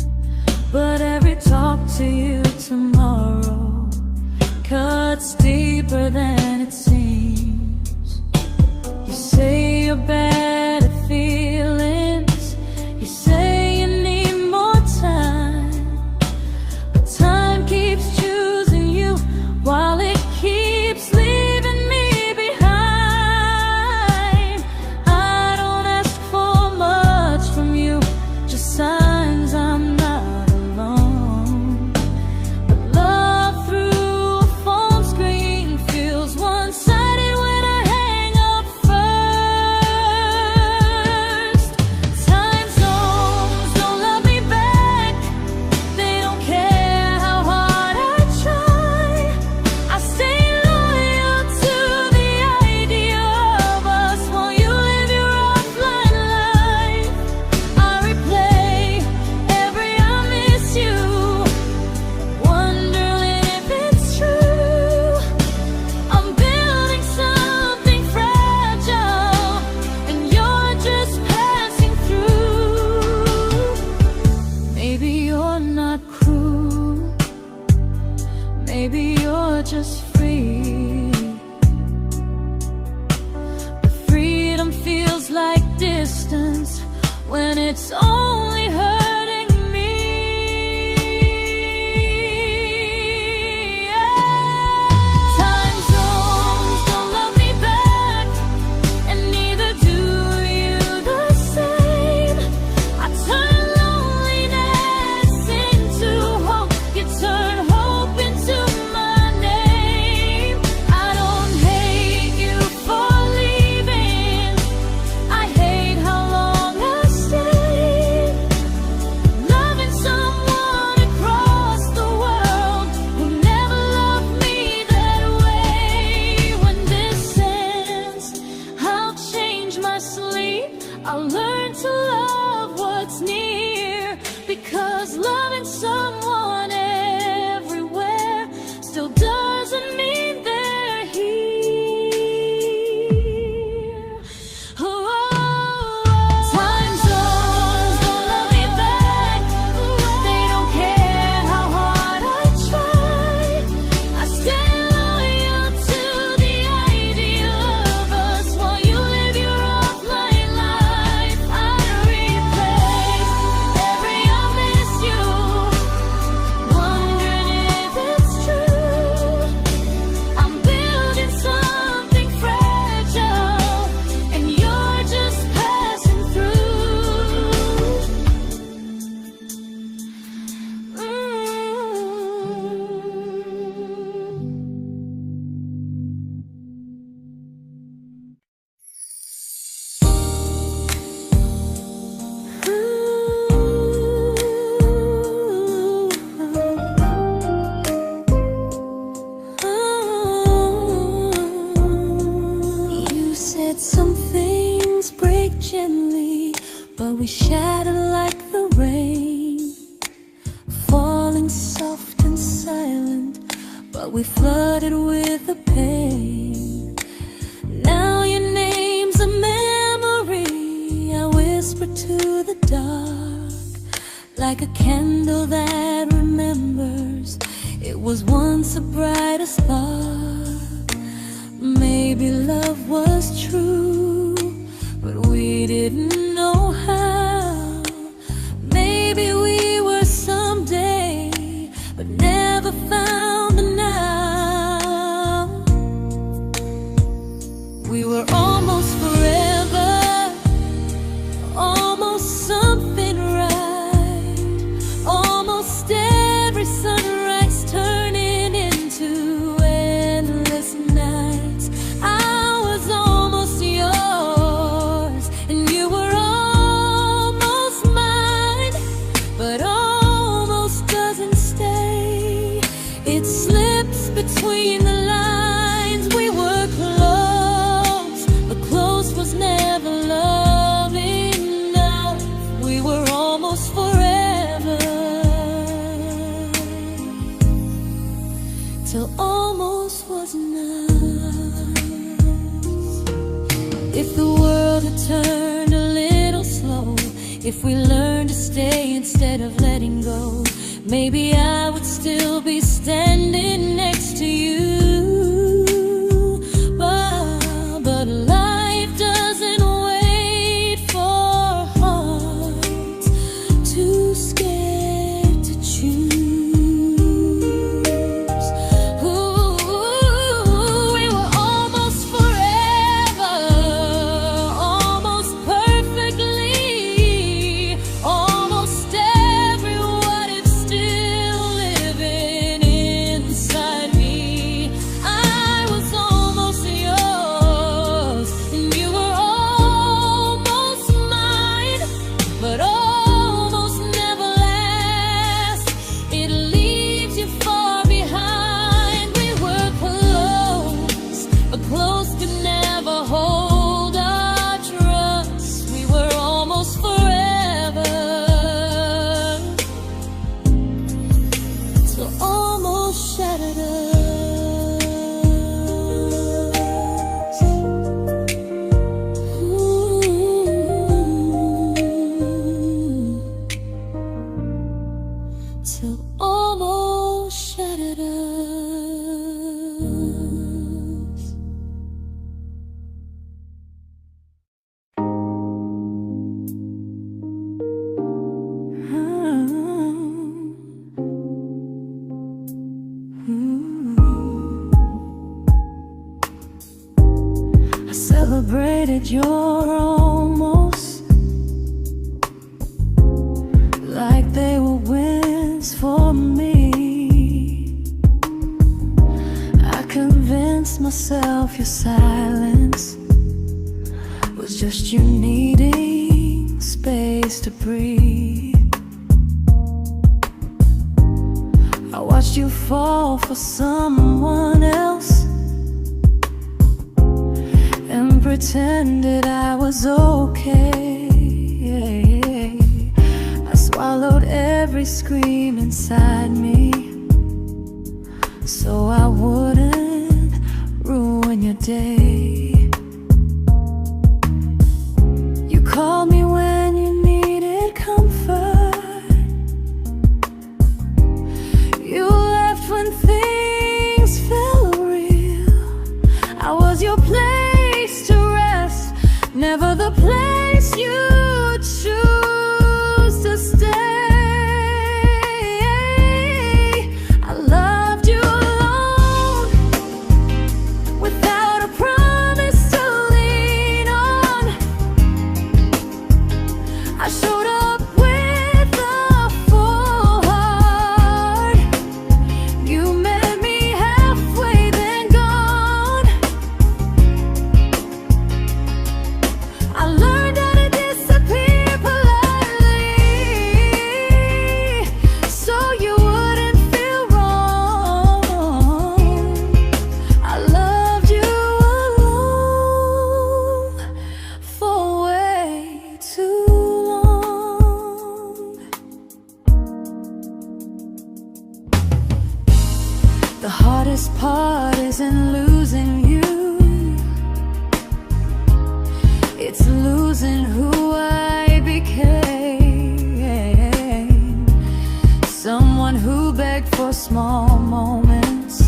But every talk to you tomorrow cuts deeper than it seems. your better feelings. You say you need more time, but time keeps choosing you while it keeps leaving me behind. I don't ask for much from you, just signs I'm not alone. But love through a phone screen feels one-sided when I hang up first. Time zones don't love me back. They don't care how hard I try. I stay loyal to the idea of us while you live your offline life. I replay every I miss you, wondering if it's true. I'm building something fragile, and you're just passing through. Maybe you're not cruel, maybe you're just free. But freedom feels like distance when it's only hurting me. Time zones don't love me back, and neither do you the same. I turn loneliness into hope, you turn hope into my name. I don't hate you for leaving, I hate how long I stayed. Loving someone across the world who never loved me that way. When this ends, I'll change my sleep, I'll learn to love what's near, because loving someone everywhere still doesn't mean they're here. Time zones don't love me back. They don't care how hard I try. I stay loyal to the idea of us while you live your offline life. I replay every I miss you, wondering if it's true. I'm building something fragile, and you're just passing through. You said some things break gently, but we shatter like the rain, falling soft and silent, but we flooded with the pain. Now your name's a memory I whisper to the dark, like a candle that remembers it was once a brighter spark. Maybe love was true, but we didn't know how. Maybe we were someday, but never found the now. We were almost forever, almost something right, almost every sunrise turning into endless nights. I was almost yours, and you were almost mine, but almost doesn't stay. It slips between the lines. We were close, but close was never love enough. We were almost forever, till almost was enough. If the world had turned a little slow, if we learned to stay instead of letting go, maybe I would still be standing next to you. But life doesn't wait. I celebrated your almost like they were wins for me. I convinced myself your silence was just you needing space to breathe. I watched you fall for someone else and pretended I was okay. I swallowed every scream inside me so I wouldn't ruin your day. You called me when you needed comfort. You left when things felt real. I was your place to rest, never the place you choose to stay. I loved you alone, without a promise to lean on. I showed up with a full heart. You met me halfway, then gone. I learned how to disappear politely, so you wouldn't feel wrong. I loved you alone for way too long. The hardest part isn't losing you, it's losing who I became. Someone who begged for small moments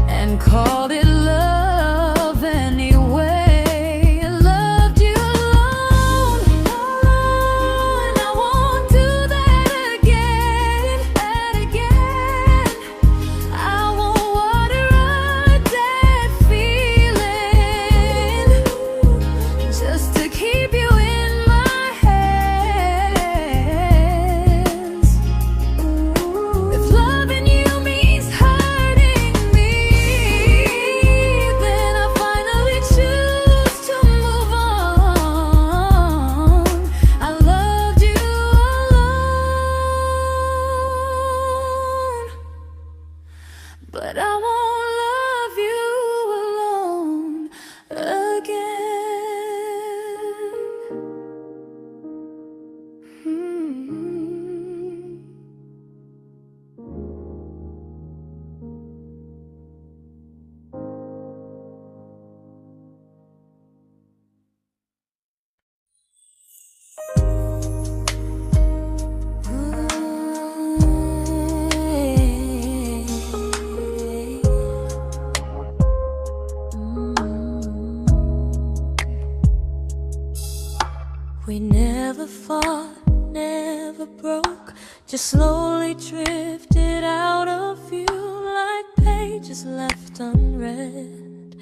and called it love anyway. I loved you alone, and I won't do that again. I won't water a dead feeling just to keep you in my hands. If loving you means hurting me, then I finally choose to move on. I loved you alone, but I won't love you alone again. We never fought, never broke, just slowly drifted out of view like pages left unread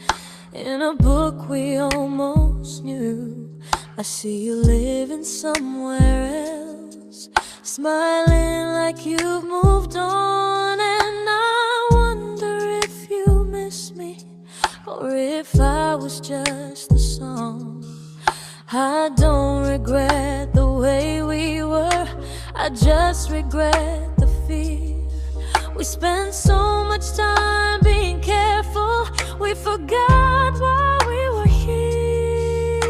in a book we almost knew. I see you living somewhere else, smiling like you've moved on, and I wonder if you miss me or if I was just the song. I don't regret the way we were, I just regret the fear. We spent so much time being careful, we forgot why we were here.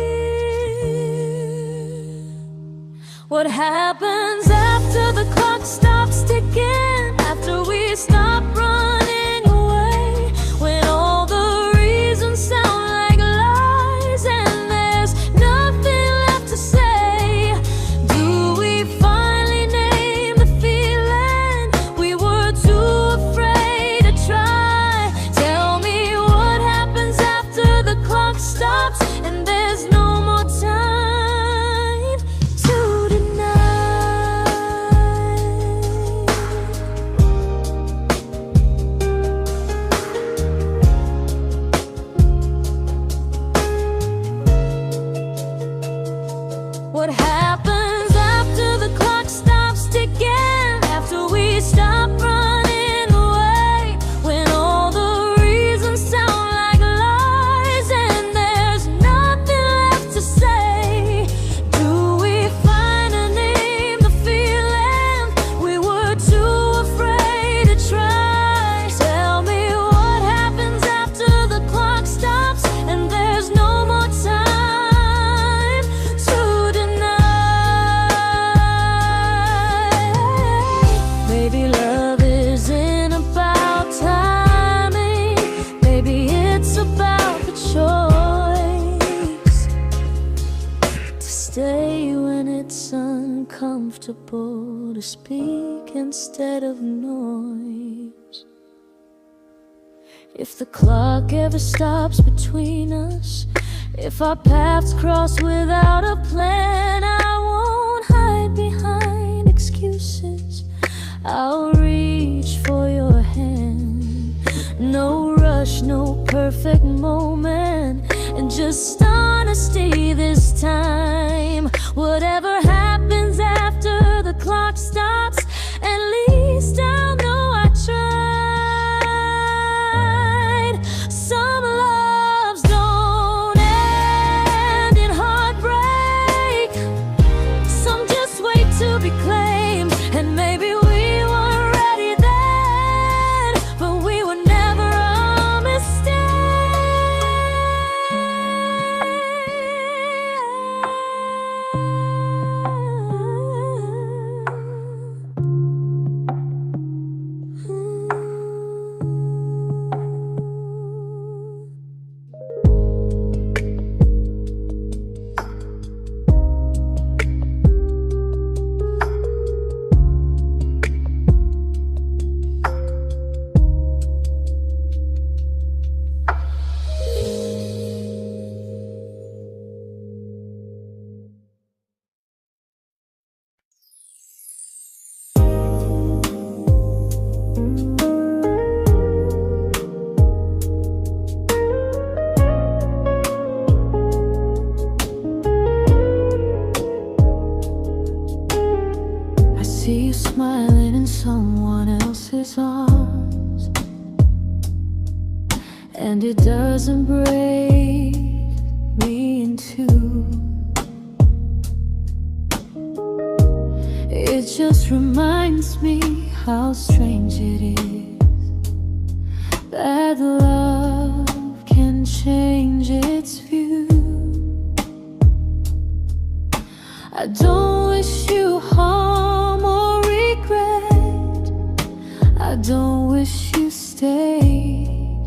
What happens after the clock stops ticking, after we stop running away, when all the reasons sound like lies and there's nothing left to say? Do we finally name the feeling we were too afraid to try? comfortable to speak instead of noise. If the clock ever stops between us, if our paths cross without a plan, I won't hide behind excuses. I'll reach for your hand. No rush, no perfect moment, and just honesty this time. Whatever happens after the clock stops, at least I'll know I tried. Some loves don't end in heartbreak, some just wait to be claimed. And maybe we weren't ready then, but we were never a mistake. I see you smiling in someone else's arms, and it doesn't break me in two. It just reminds me how strange it is that love can change its view. I don't wish you harm or regret, I don't wish you stayed.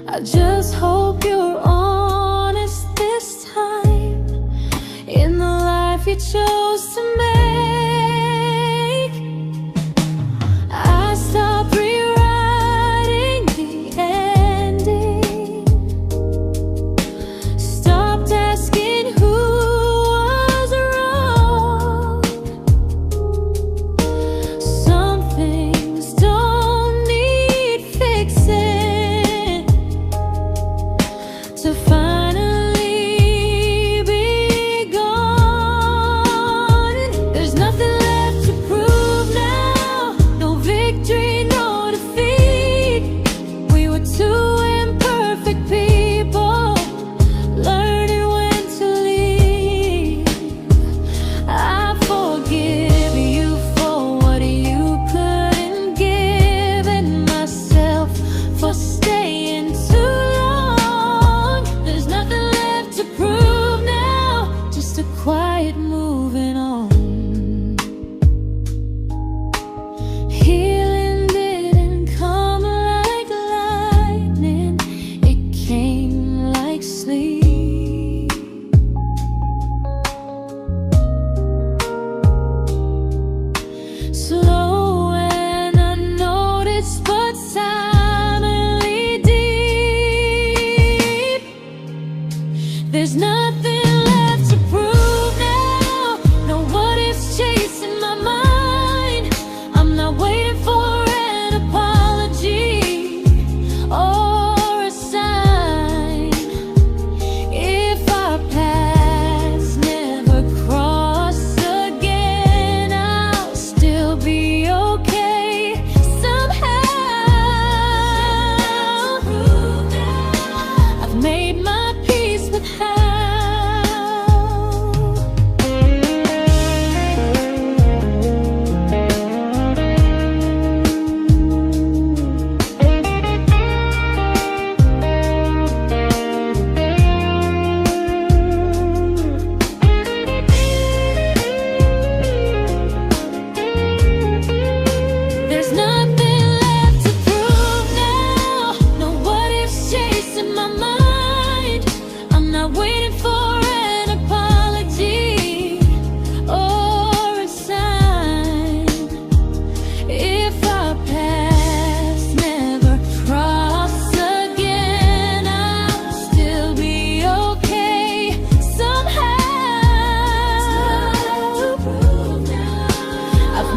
I just hope you're honest this time in the life you chose to make.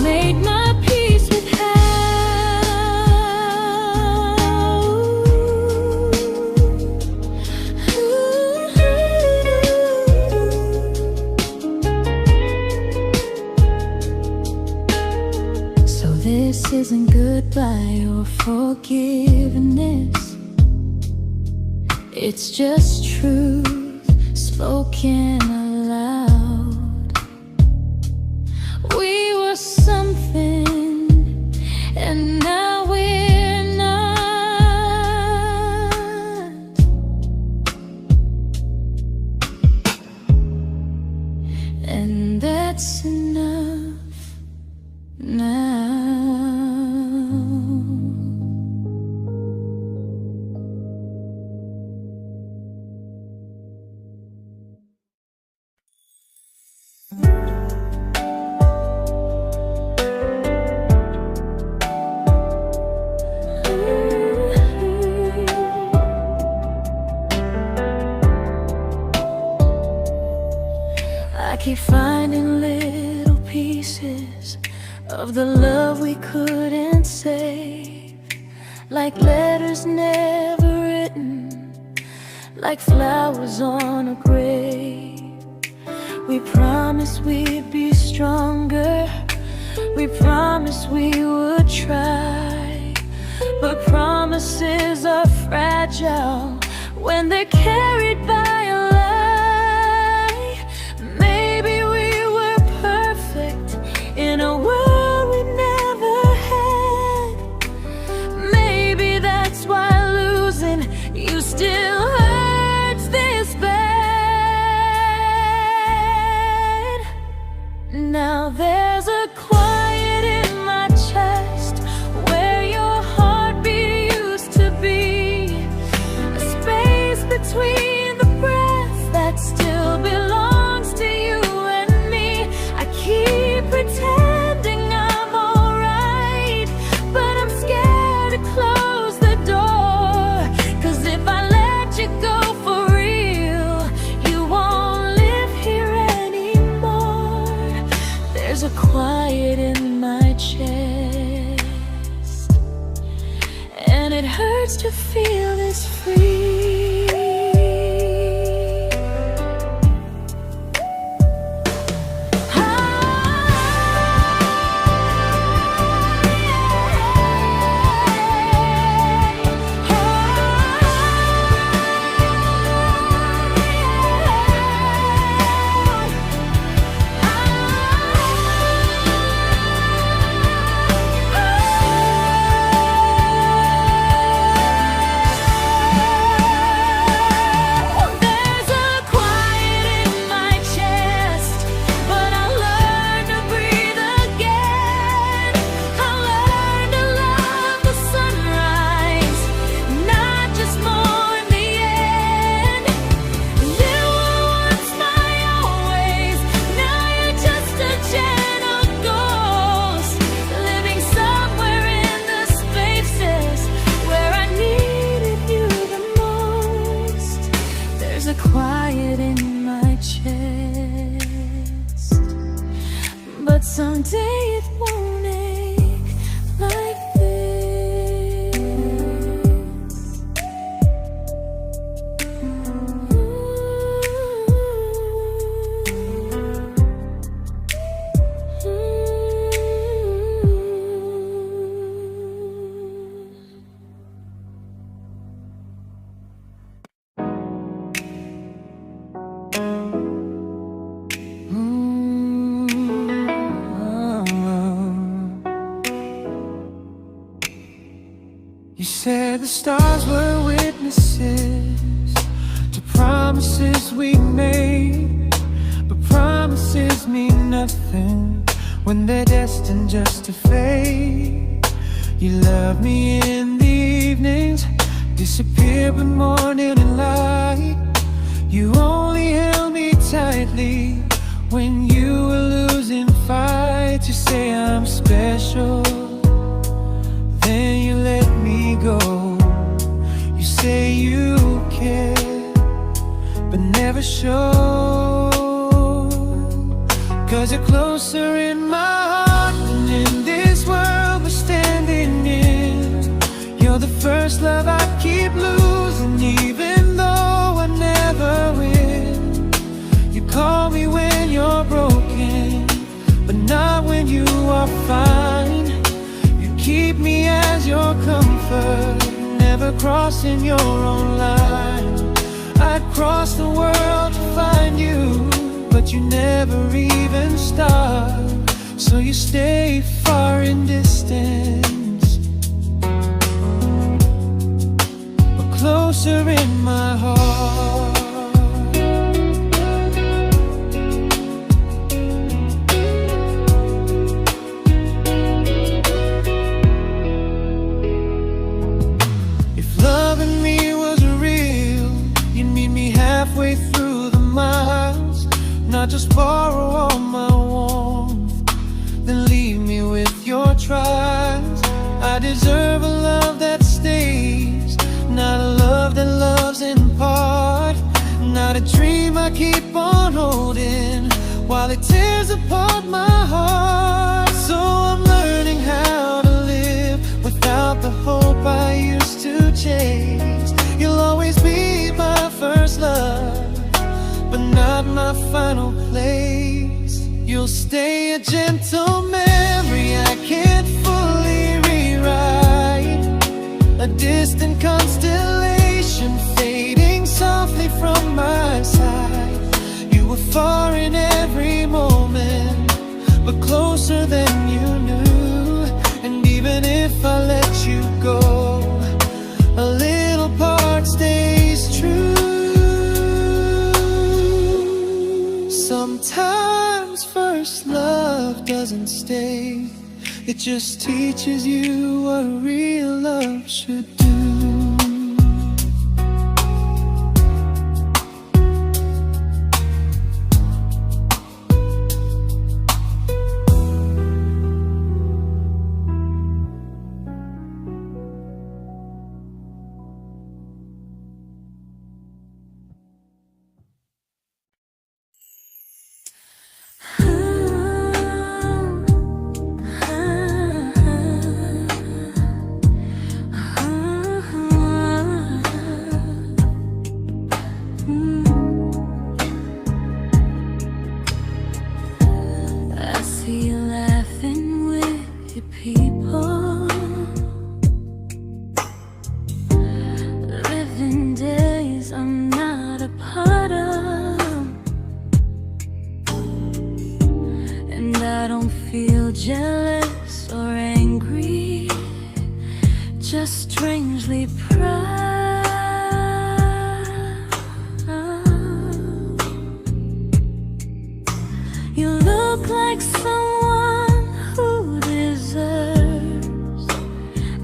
made my peace with This isn't goodbye or forgiveness. It's just truth spoken aloud. We were something, and now we're not. And that's enough now. I keep finding little pieces of the love we couldn't save, like letters never written, like flowers on a grave. We promised we'd be stronger, we promised we would try, but promises are fragile when they're carried by a lie. Maybe we were perfect in a world we never had. Maybe that's why losing you still hurts this bad. Now there's a quiet in my chest where your heartbeat used to be, a space between the breaths that still belongs to you and me. I keep pretending I'm alright, but I'm scared to close the door, 'cause if I let you go for real, you won't live here anymore. There's a quiet in my chest, and it hurts to feel this free. Quiet in my chest, but someday it won't ache like this. You said the stars were witnesses to promises we made, but promises mean nothing when they're destined just to fade. You love me in the evenings, disappear when morning and light. You only held me tightly when you were losing fights. You say I'm special, then you let me go. You say you care, but never show, 'cause you're closer in my heart than in comfort, never crossing your own line. I'd cross the world to find you, but you never even start. So you stay far in distance, but closer in my heart. If loving me was real, you'd meet me halfway through the miles, not just borrow all my warmth, then leave me with your trials. I deserve a love that stays, not a love that loves in part, not a dream I keep on holding while it tears apart my heart. So I'm learning how to live without the hope I used to chase. You'll always be my first love, but not my final place. You'll stay a gentle memory I can't fully rewrite, a distant constellation fading softly from my side. You were far in every moment, but closer than you knew. And even if I let you go, a little part stays true. Sometimes first love doesn't stay, it just teaches you what real love should do. I see you laughing with your people, living days I'm not a part of, and I don't feel jealous or angry, just strangely proud. You look like someone who deserves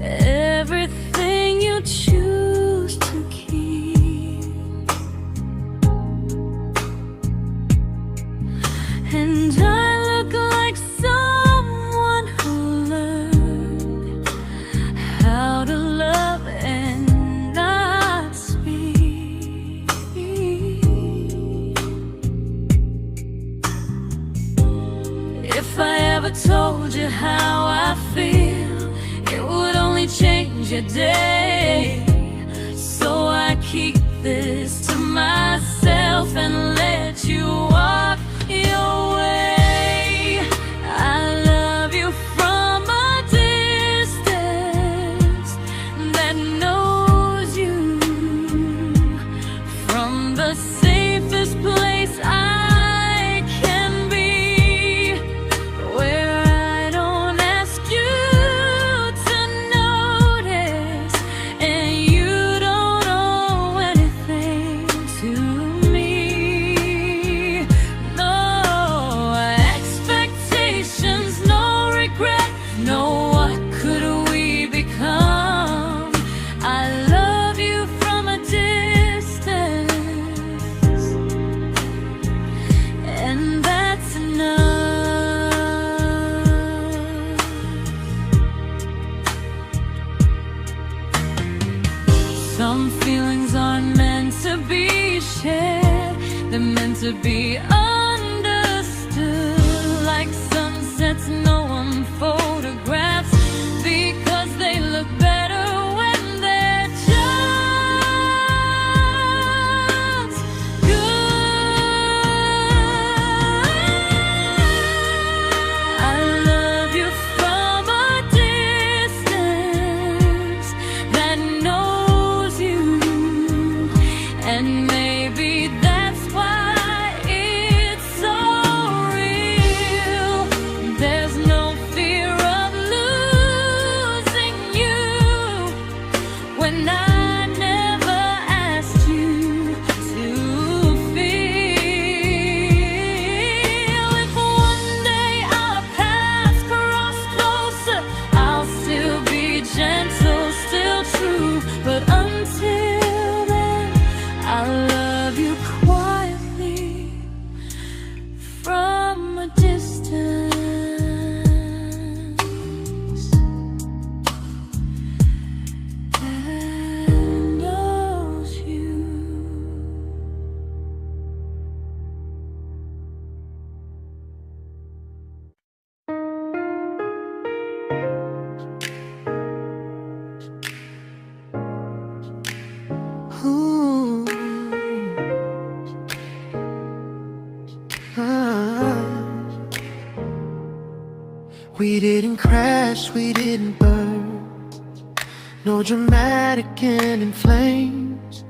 everything you choose to keep, and I look like someone who learned how to love and not speak. If I ever told you how I feel, it would only change your day. So I keep this to myself and let you walk your way. I love you from a distance that knows you, from the safest place I can be, where I don't ask you to notice, and you don't owe anything to me. No expectations, no regret, no what could we become. I love you from a distance, and that's enough. Some feelings aren't meant to be shared, they're meant to be understood, like sunsets no one photographs, because they look better when they're just good. I love you from a distance, We didn't crash, we didn't burn. No dramatic end in flames.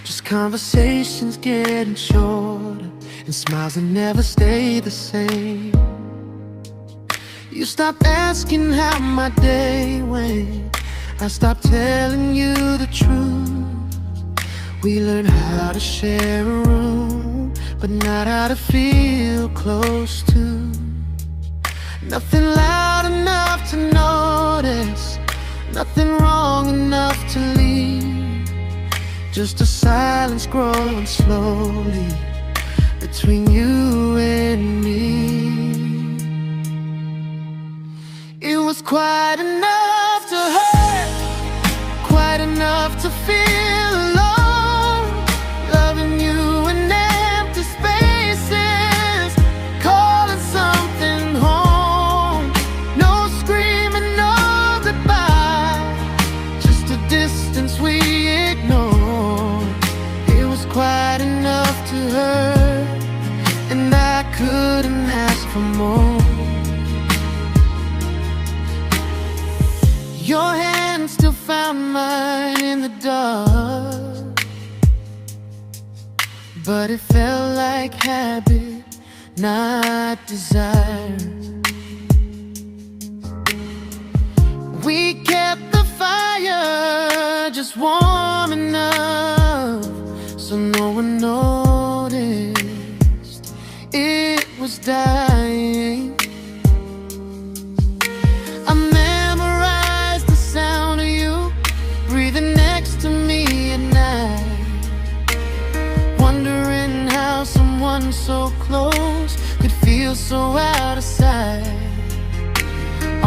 Just conversations getting shorter, and smiles that never stay the same. You stopped asking how my day went. I stopped telling you the truth. We learned how to share a room, but not how to feel close to. Nothing loud enough to notice, nothing wrong enough to leave. Just a silence growing slowly between you and me. It was quite enough to hurt, quite enough to feel alone. Loving you in empty spaces, calling something home. No screaming, no goodbye, just a distance we ignored. It was quite enough to hurt, and I couldn't ask for more. Your hand still found mine in the dark, but it felt like habit, not desire. We kept the fire just warm enough so no one noticed it was dying. I memorized the sound of you breathing next to me at night, wondering how someone so close could feel so out of sight.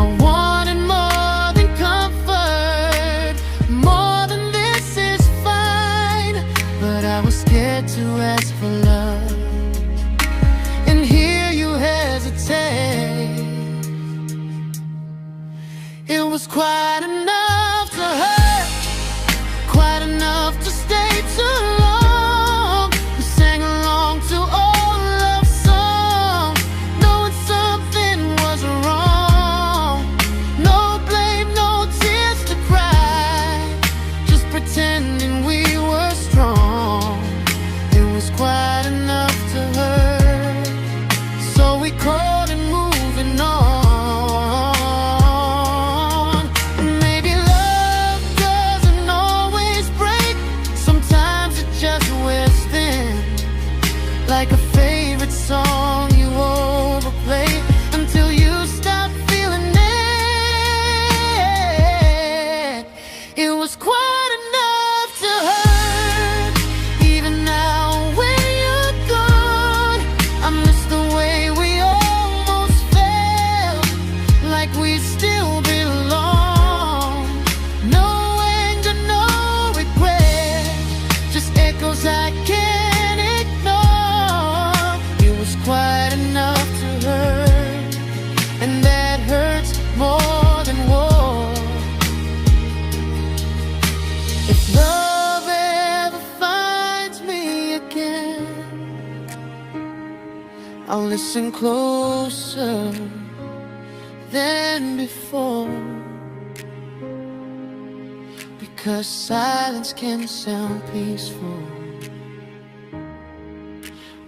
I wanted more than comfort, more than this is fine, but I was scared to ask for love and hear you hesitate. It was quite enough to hurt, quite enough to stay too long. We sang along to old love songs, knowing something was wrong. No blame, no tears to cry, just pretending we were strong. It was quite enough to hurt, so we called and moving on. Like a favorite song you overplay until you stop feeling it. It was quite enough to hurt. Even now when you're gone, I miss the way we almost felt, like we still belong. No anger, no regret, just echoes I can't ignore. It was quite enough to hurt, and that hurts more than war. If love ever finds me again, I'll listen closer than before, because silence can sound peaceful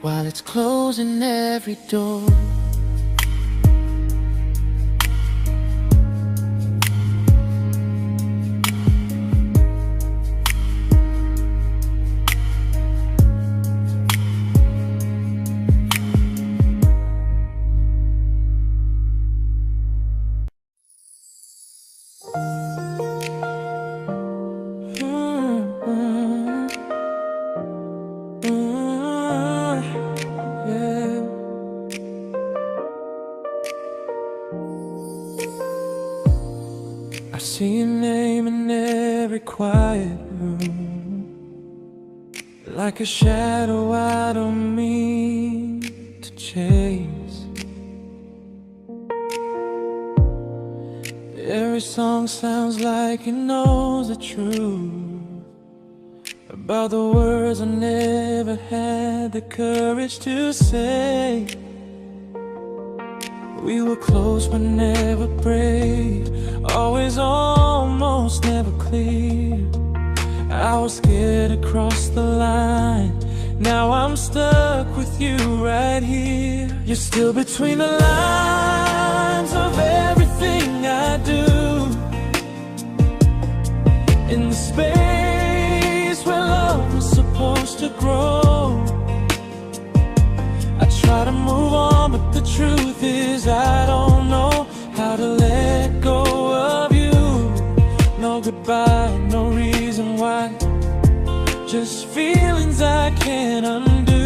while it's closing every door. I see your name in every quiet room, like a shadow I don't mean to chase. Every song sounds like it knows the truth about the words I never had the courage to say. We were close but never prayed, always almost never clear. I was scared to cross the line, now I'm stuck with you right here. You're still between the lines of everything I do, in the space where love was supposed to grow. I try to move on, but the truth is I don't know how to let go of you. No goodbye, no reason why, just feelings I can't undo.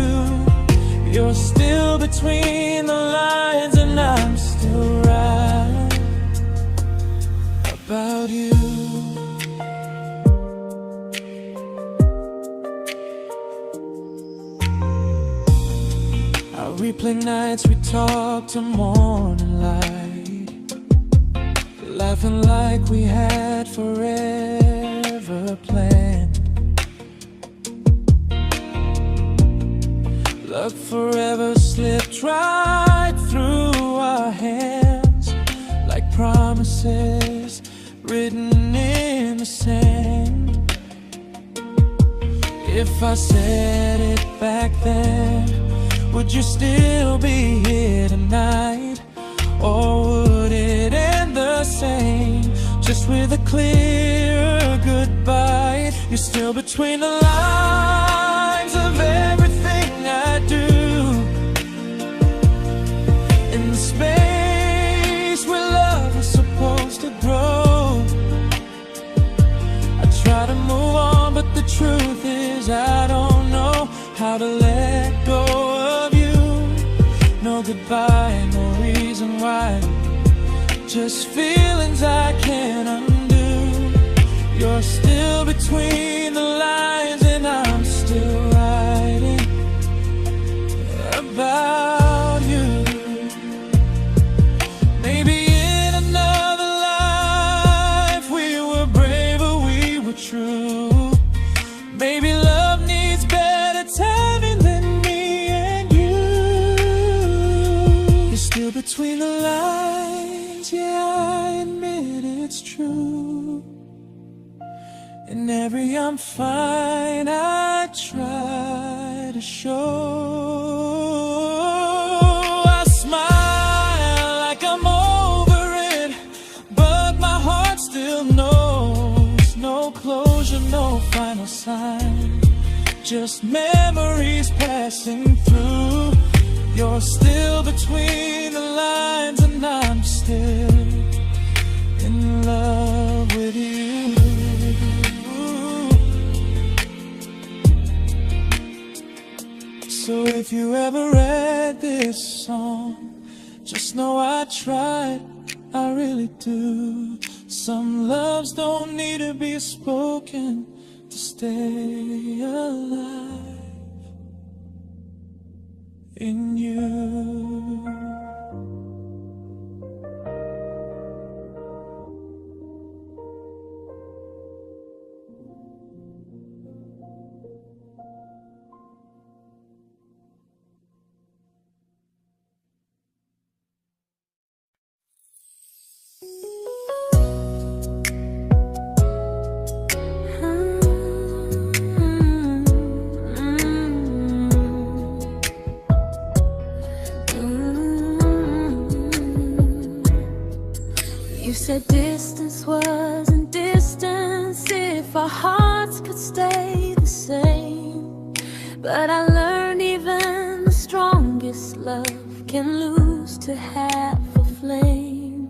You're still between the lines and I'm still right about you. I replay nights we talk to morning light, laughing like we had forever planned. Luck forever slipped right through our hands, like promises written in the sand. If I said it back then, would you still be here tonight? Or would it end the same, just with a clear goodbye? You're still between the lines of everything I do, in the space where love was supposed to grow. I try to move on, but the truth is I don't know how to let go of you. No goodbye, no reason why, just feelings I can't undo. You're still between the lines and I'm still writing about you. Maybe in another life we were braver, we were true. Maybe love needs better timing than me and you. You're still between the lines, yeah, I admit it's true. In every I'm fine I try to show. I smile like I'm over it, but my heart still knows. No closure, no final sign, just memories passing through. You're still between the lines and I'm still in love with you. So if you ever read this song, just know I tried, I really do. Some loves don't need to be spoken to stay alive in you. You said distance wasn't distance if our hearts could stay the same. But I learned even the strongest love can lose to half a flame.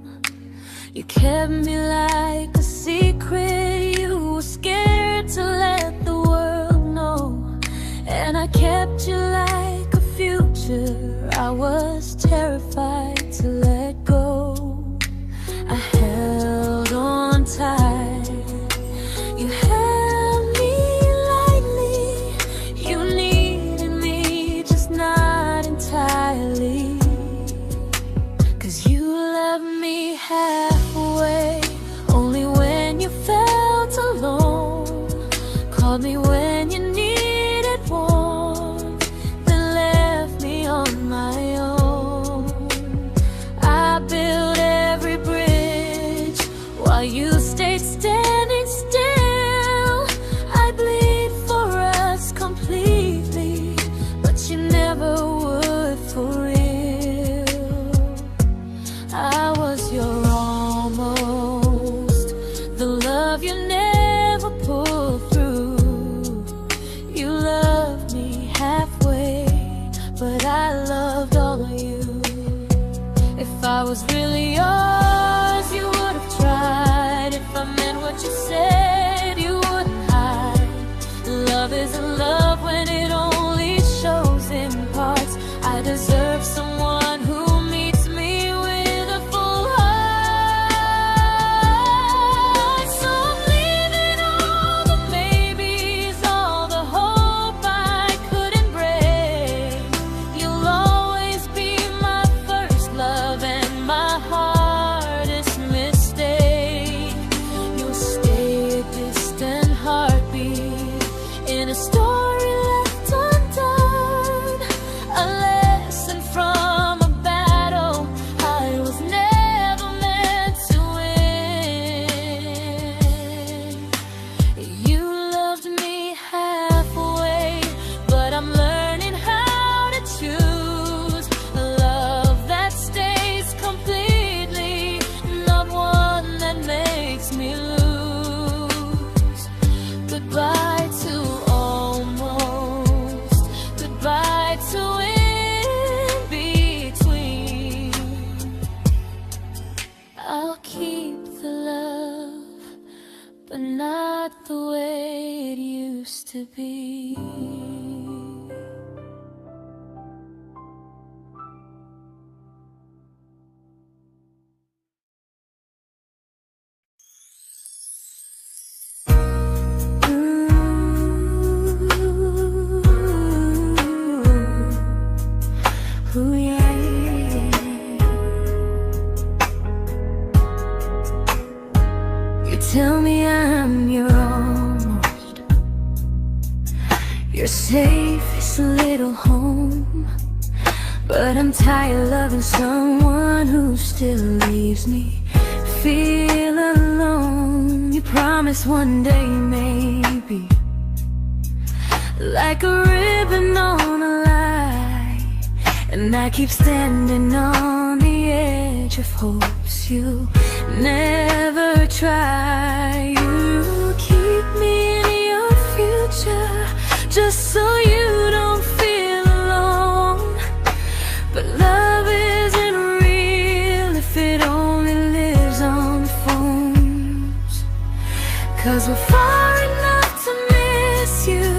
You kept me like a secret, you were scared to let the world know. And I kept you like a future, I was terrified to let go. I held on tight, you held me lightly. You needed me, just not entirely. 'Cause you left me halfway, only when you felt alone. Called me when you needed warmth, then left me on my own. I you stayed standing still. I bleed for us completely, but you never would for real. I was your almost, the love you never pulled through. You loved me halfway, but I loved all of you. If I was really yours, you would have tried. If I meant what you said, you wouldn't hide. Love isn't love when it only shows in parts. I deserve someone who meets me with a full heart. So I'm leaving all the maybes, all the hope I couldn't break. You'll always be my first love and my hardest mistake. You'll stay a distant heartbeat in a story left undone, a lesson from a battle I was never meant to win. You loved me halfway, but I'm learning how to choose a love that stays completely, not one that makes me lose. Goodbye to almost, goodbye to in between. I'll keep the love, but not the way it used to be. Ooh, yeah. You tell me I'm your almost, your safest little home, but I'm tired loving someone who still leaves me feel alone. You promise one day maybe, like a ribbon on a line, and I keep standing on the edge of hopes you never try. You keep me in your future just so you don't feel alone. But love isn't real if it only lives on the phones. 'Cause we're far enough to miss you,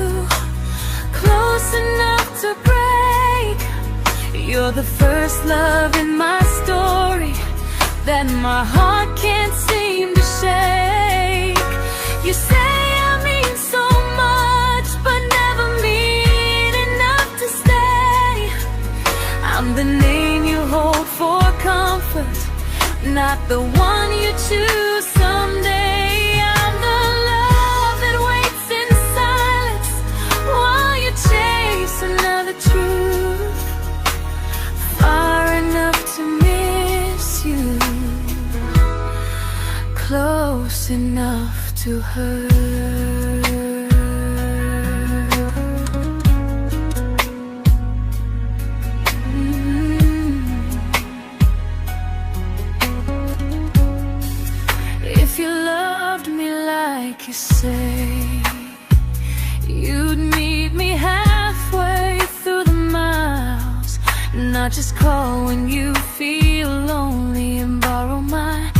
close enough to break. You're the first love in my story that my heart can't seem to shake. You say I mean so much, but never mean enough to stay. I'm the name you hold for comfort, not the one you choose someday. I'm the love that waits in silence while you chase another truth. Far enough to miss you, close enough to hurt. If you loved me like you say, you'd meet me halfway through the miles, not just call when you feel lonely and borrow my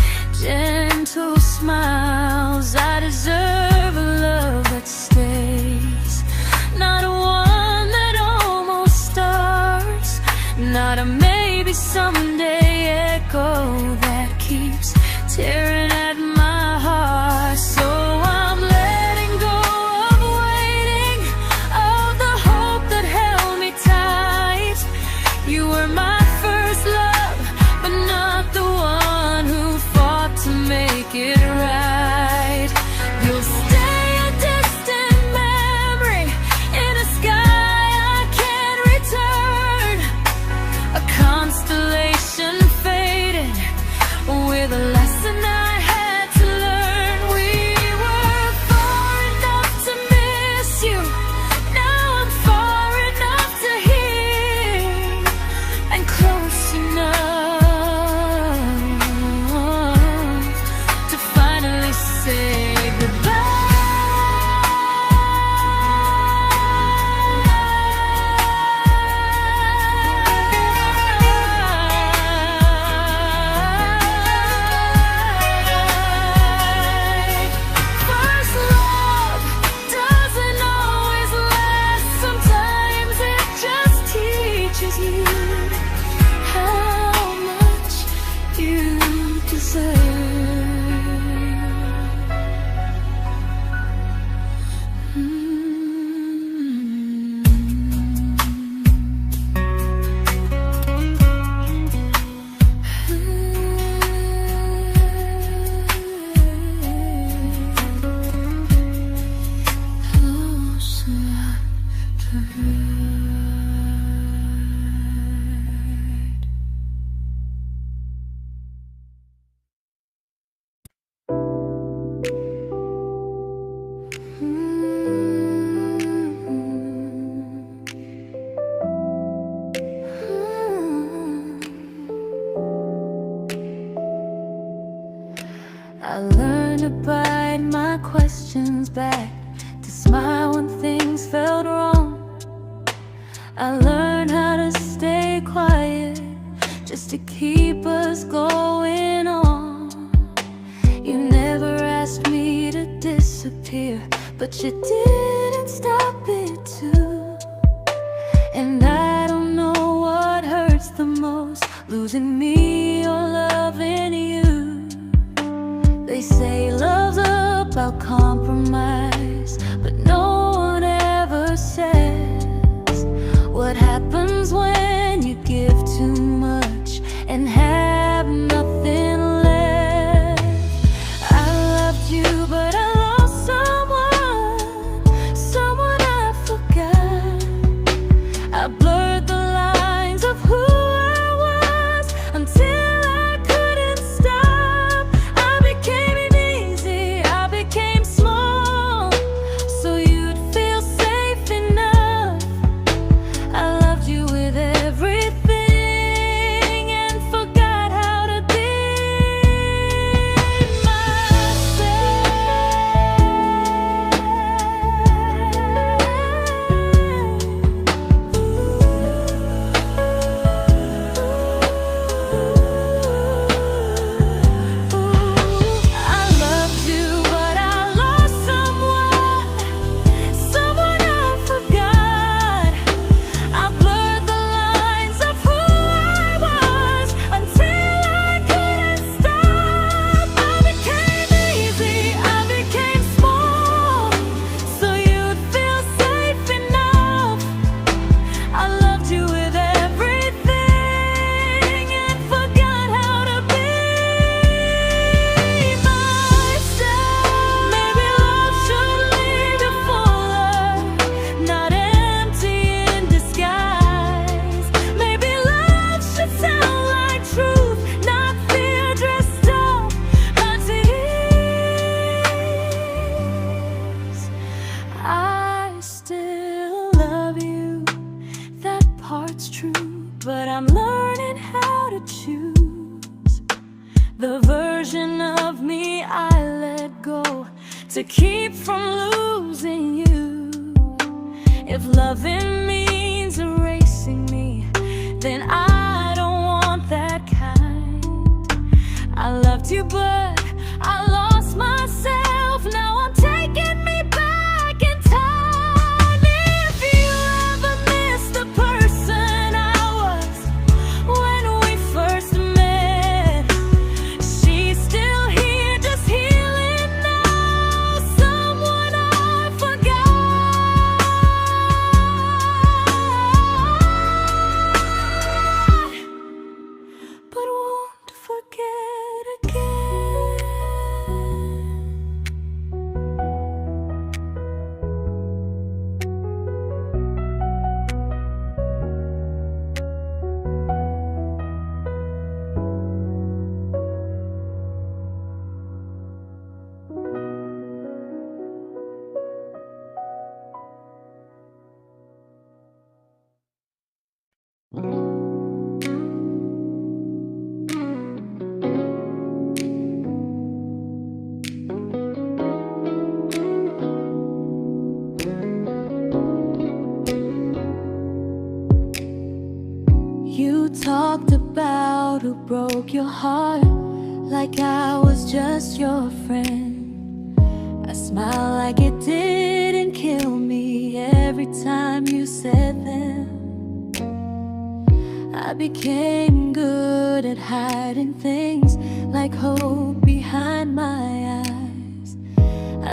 gentle smiles. I deserve a love that stays, not one that almost starts, not a maybe someday echo that keeps tearing at my heart. So I'm letting go of waiting, of the hope that held me tight. You were my first love, but not the one who fought to make it right. You'll stay a distant memory in a sky I can't return, a constellation faded with a lesson I I learned to bite my questions back, to smile when things felt wrong. I learned how to stay quiet, just to keep us going on. You never asked me to disappear, but you didn't stop it too. And I don't know what hurts the most, losing me or loving you. They say love's about compromise, but no one ever says what happens when you give too much and have nothing left. I loved you, but I lost someone I forgot. I blurred the lines of who I was until I couldn't stop. I became easy, I became small, so you'd feel safe enough. I loved you with everything and forgot how to be but I'm learning how to choose the version of me I let go to keep from losing you. If loving means erasing me, then I don't want that kind. I loved you, but I lost myself. Now I'm taking me back in time. If you ever miss the person I was when we first met, she's still here, just healing now. Someone I forgot, but won't forget again. You talked about who broke your heart, like I was just your friend. I smile like it didn't kill me every time you said them. I became good at hiding things like hope behind my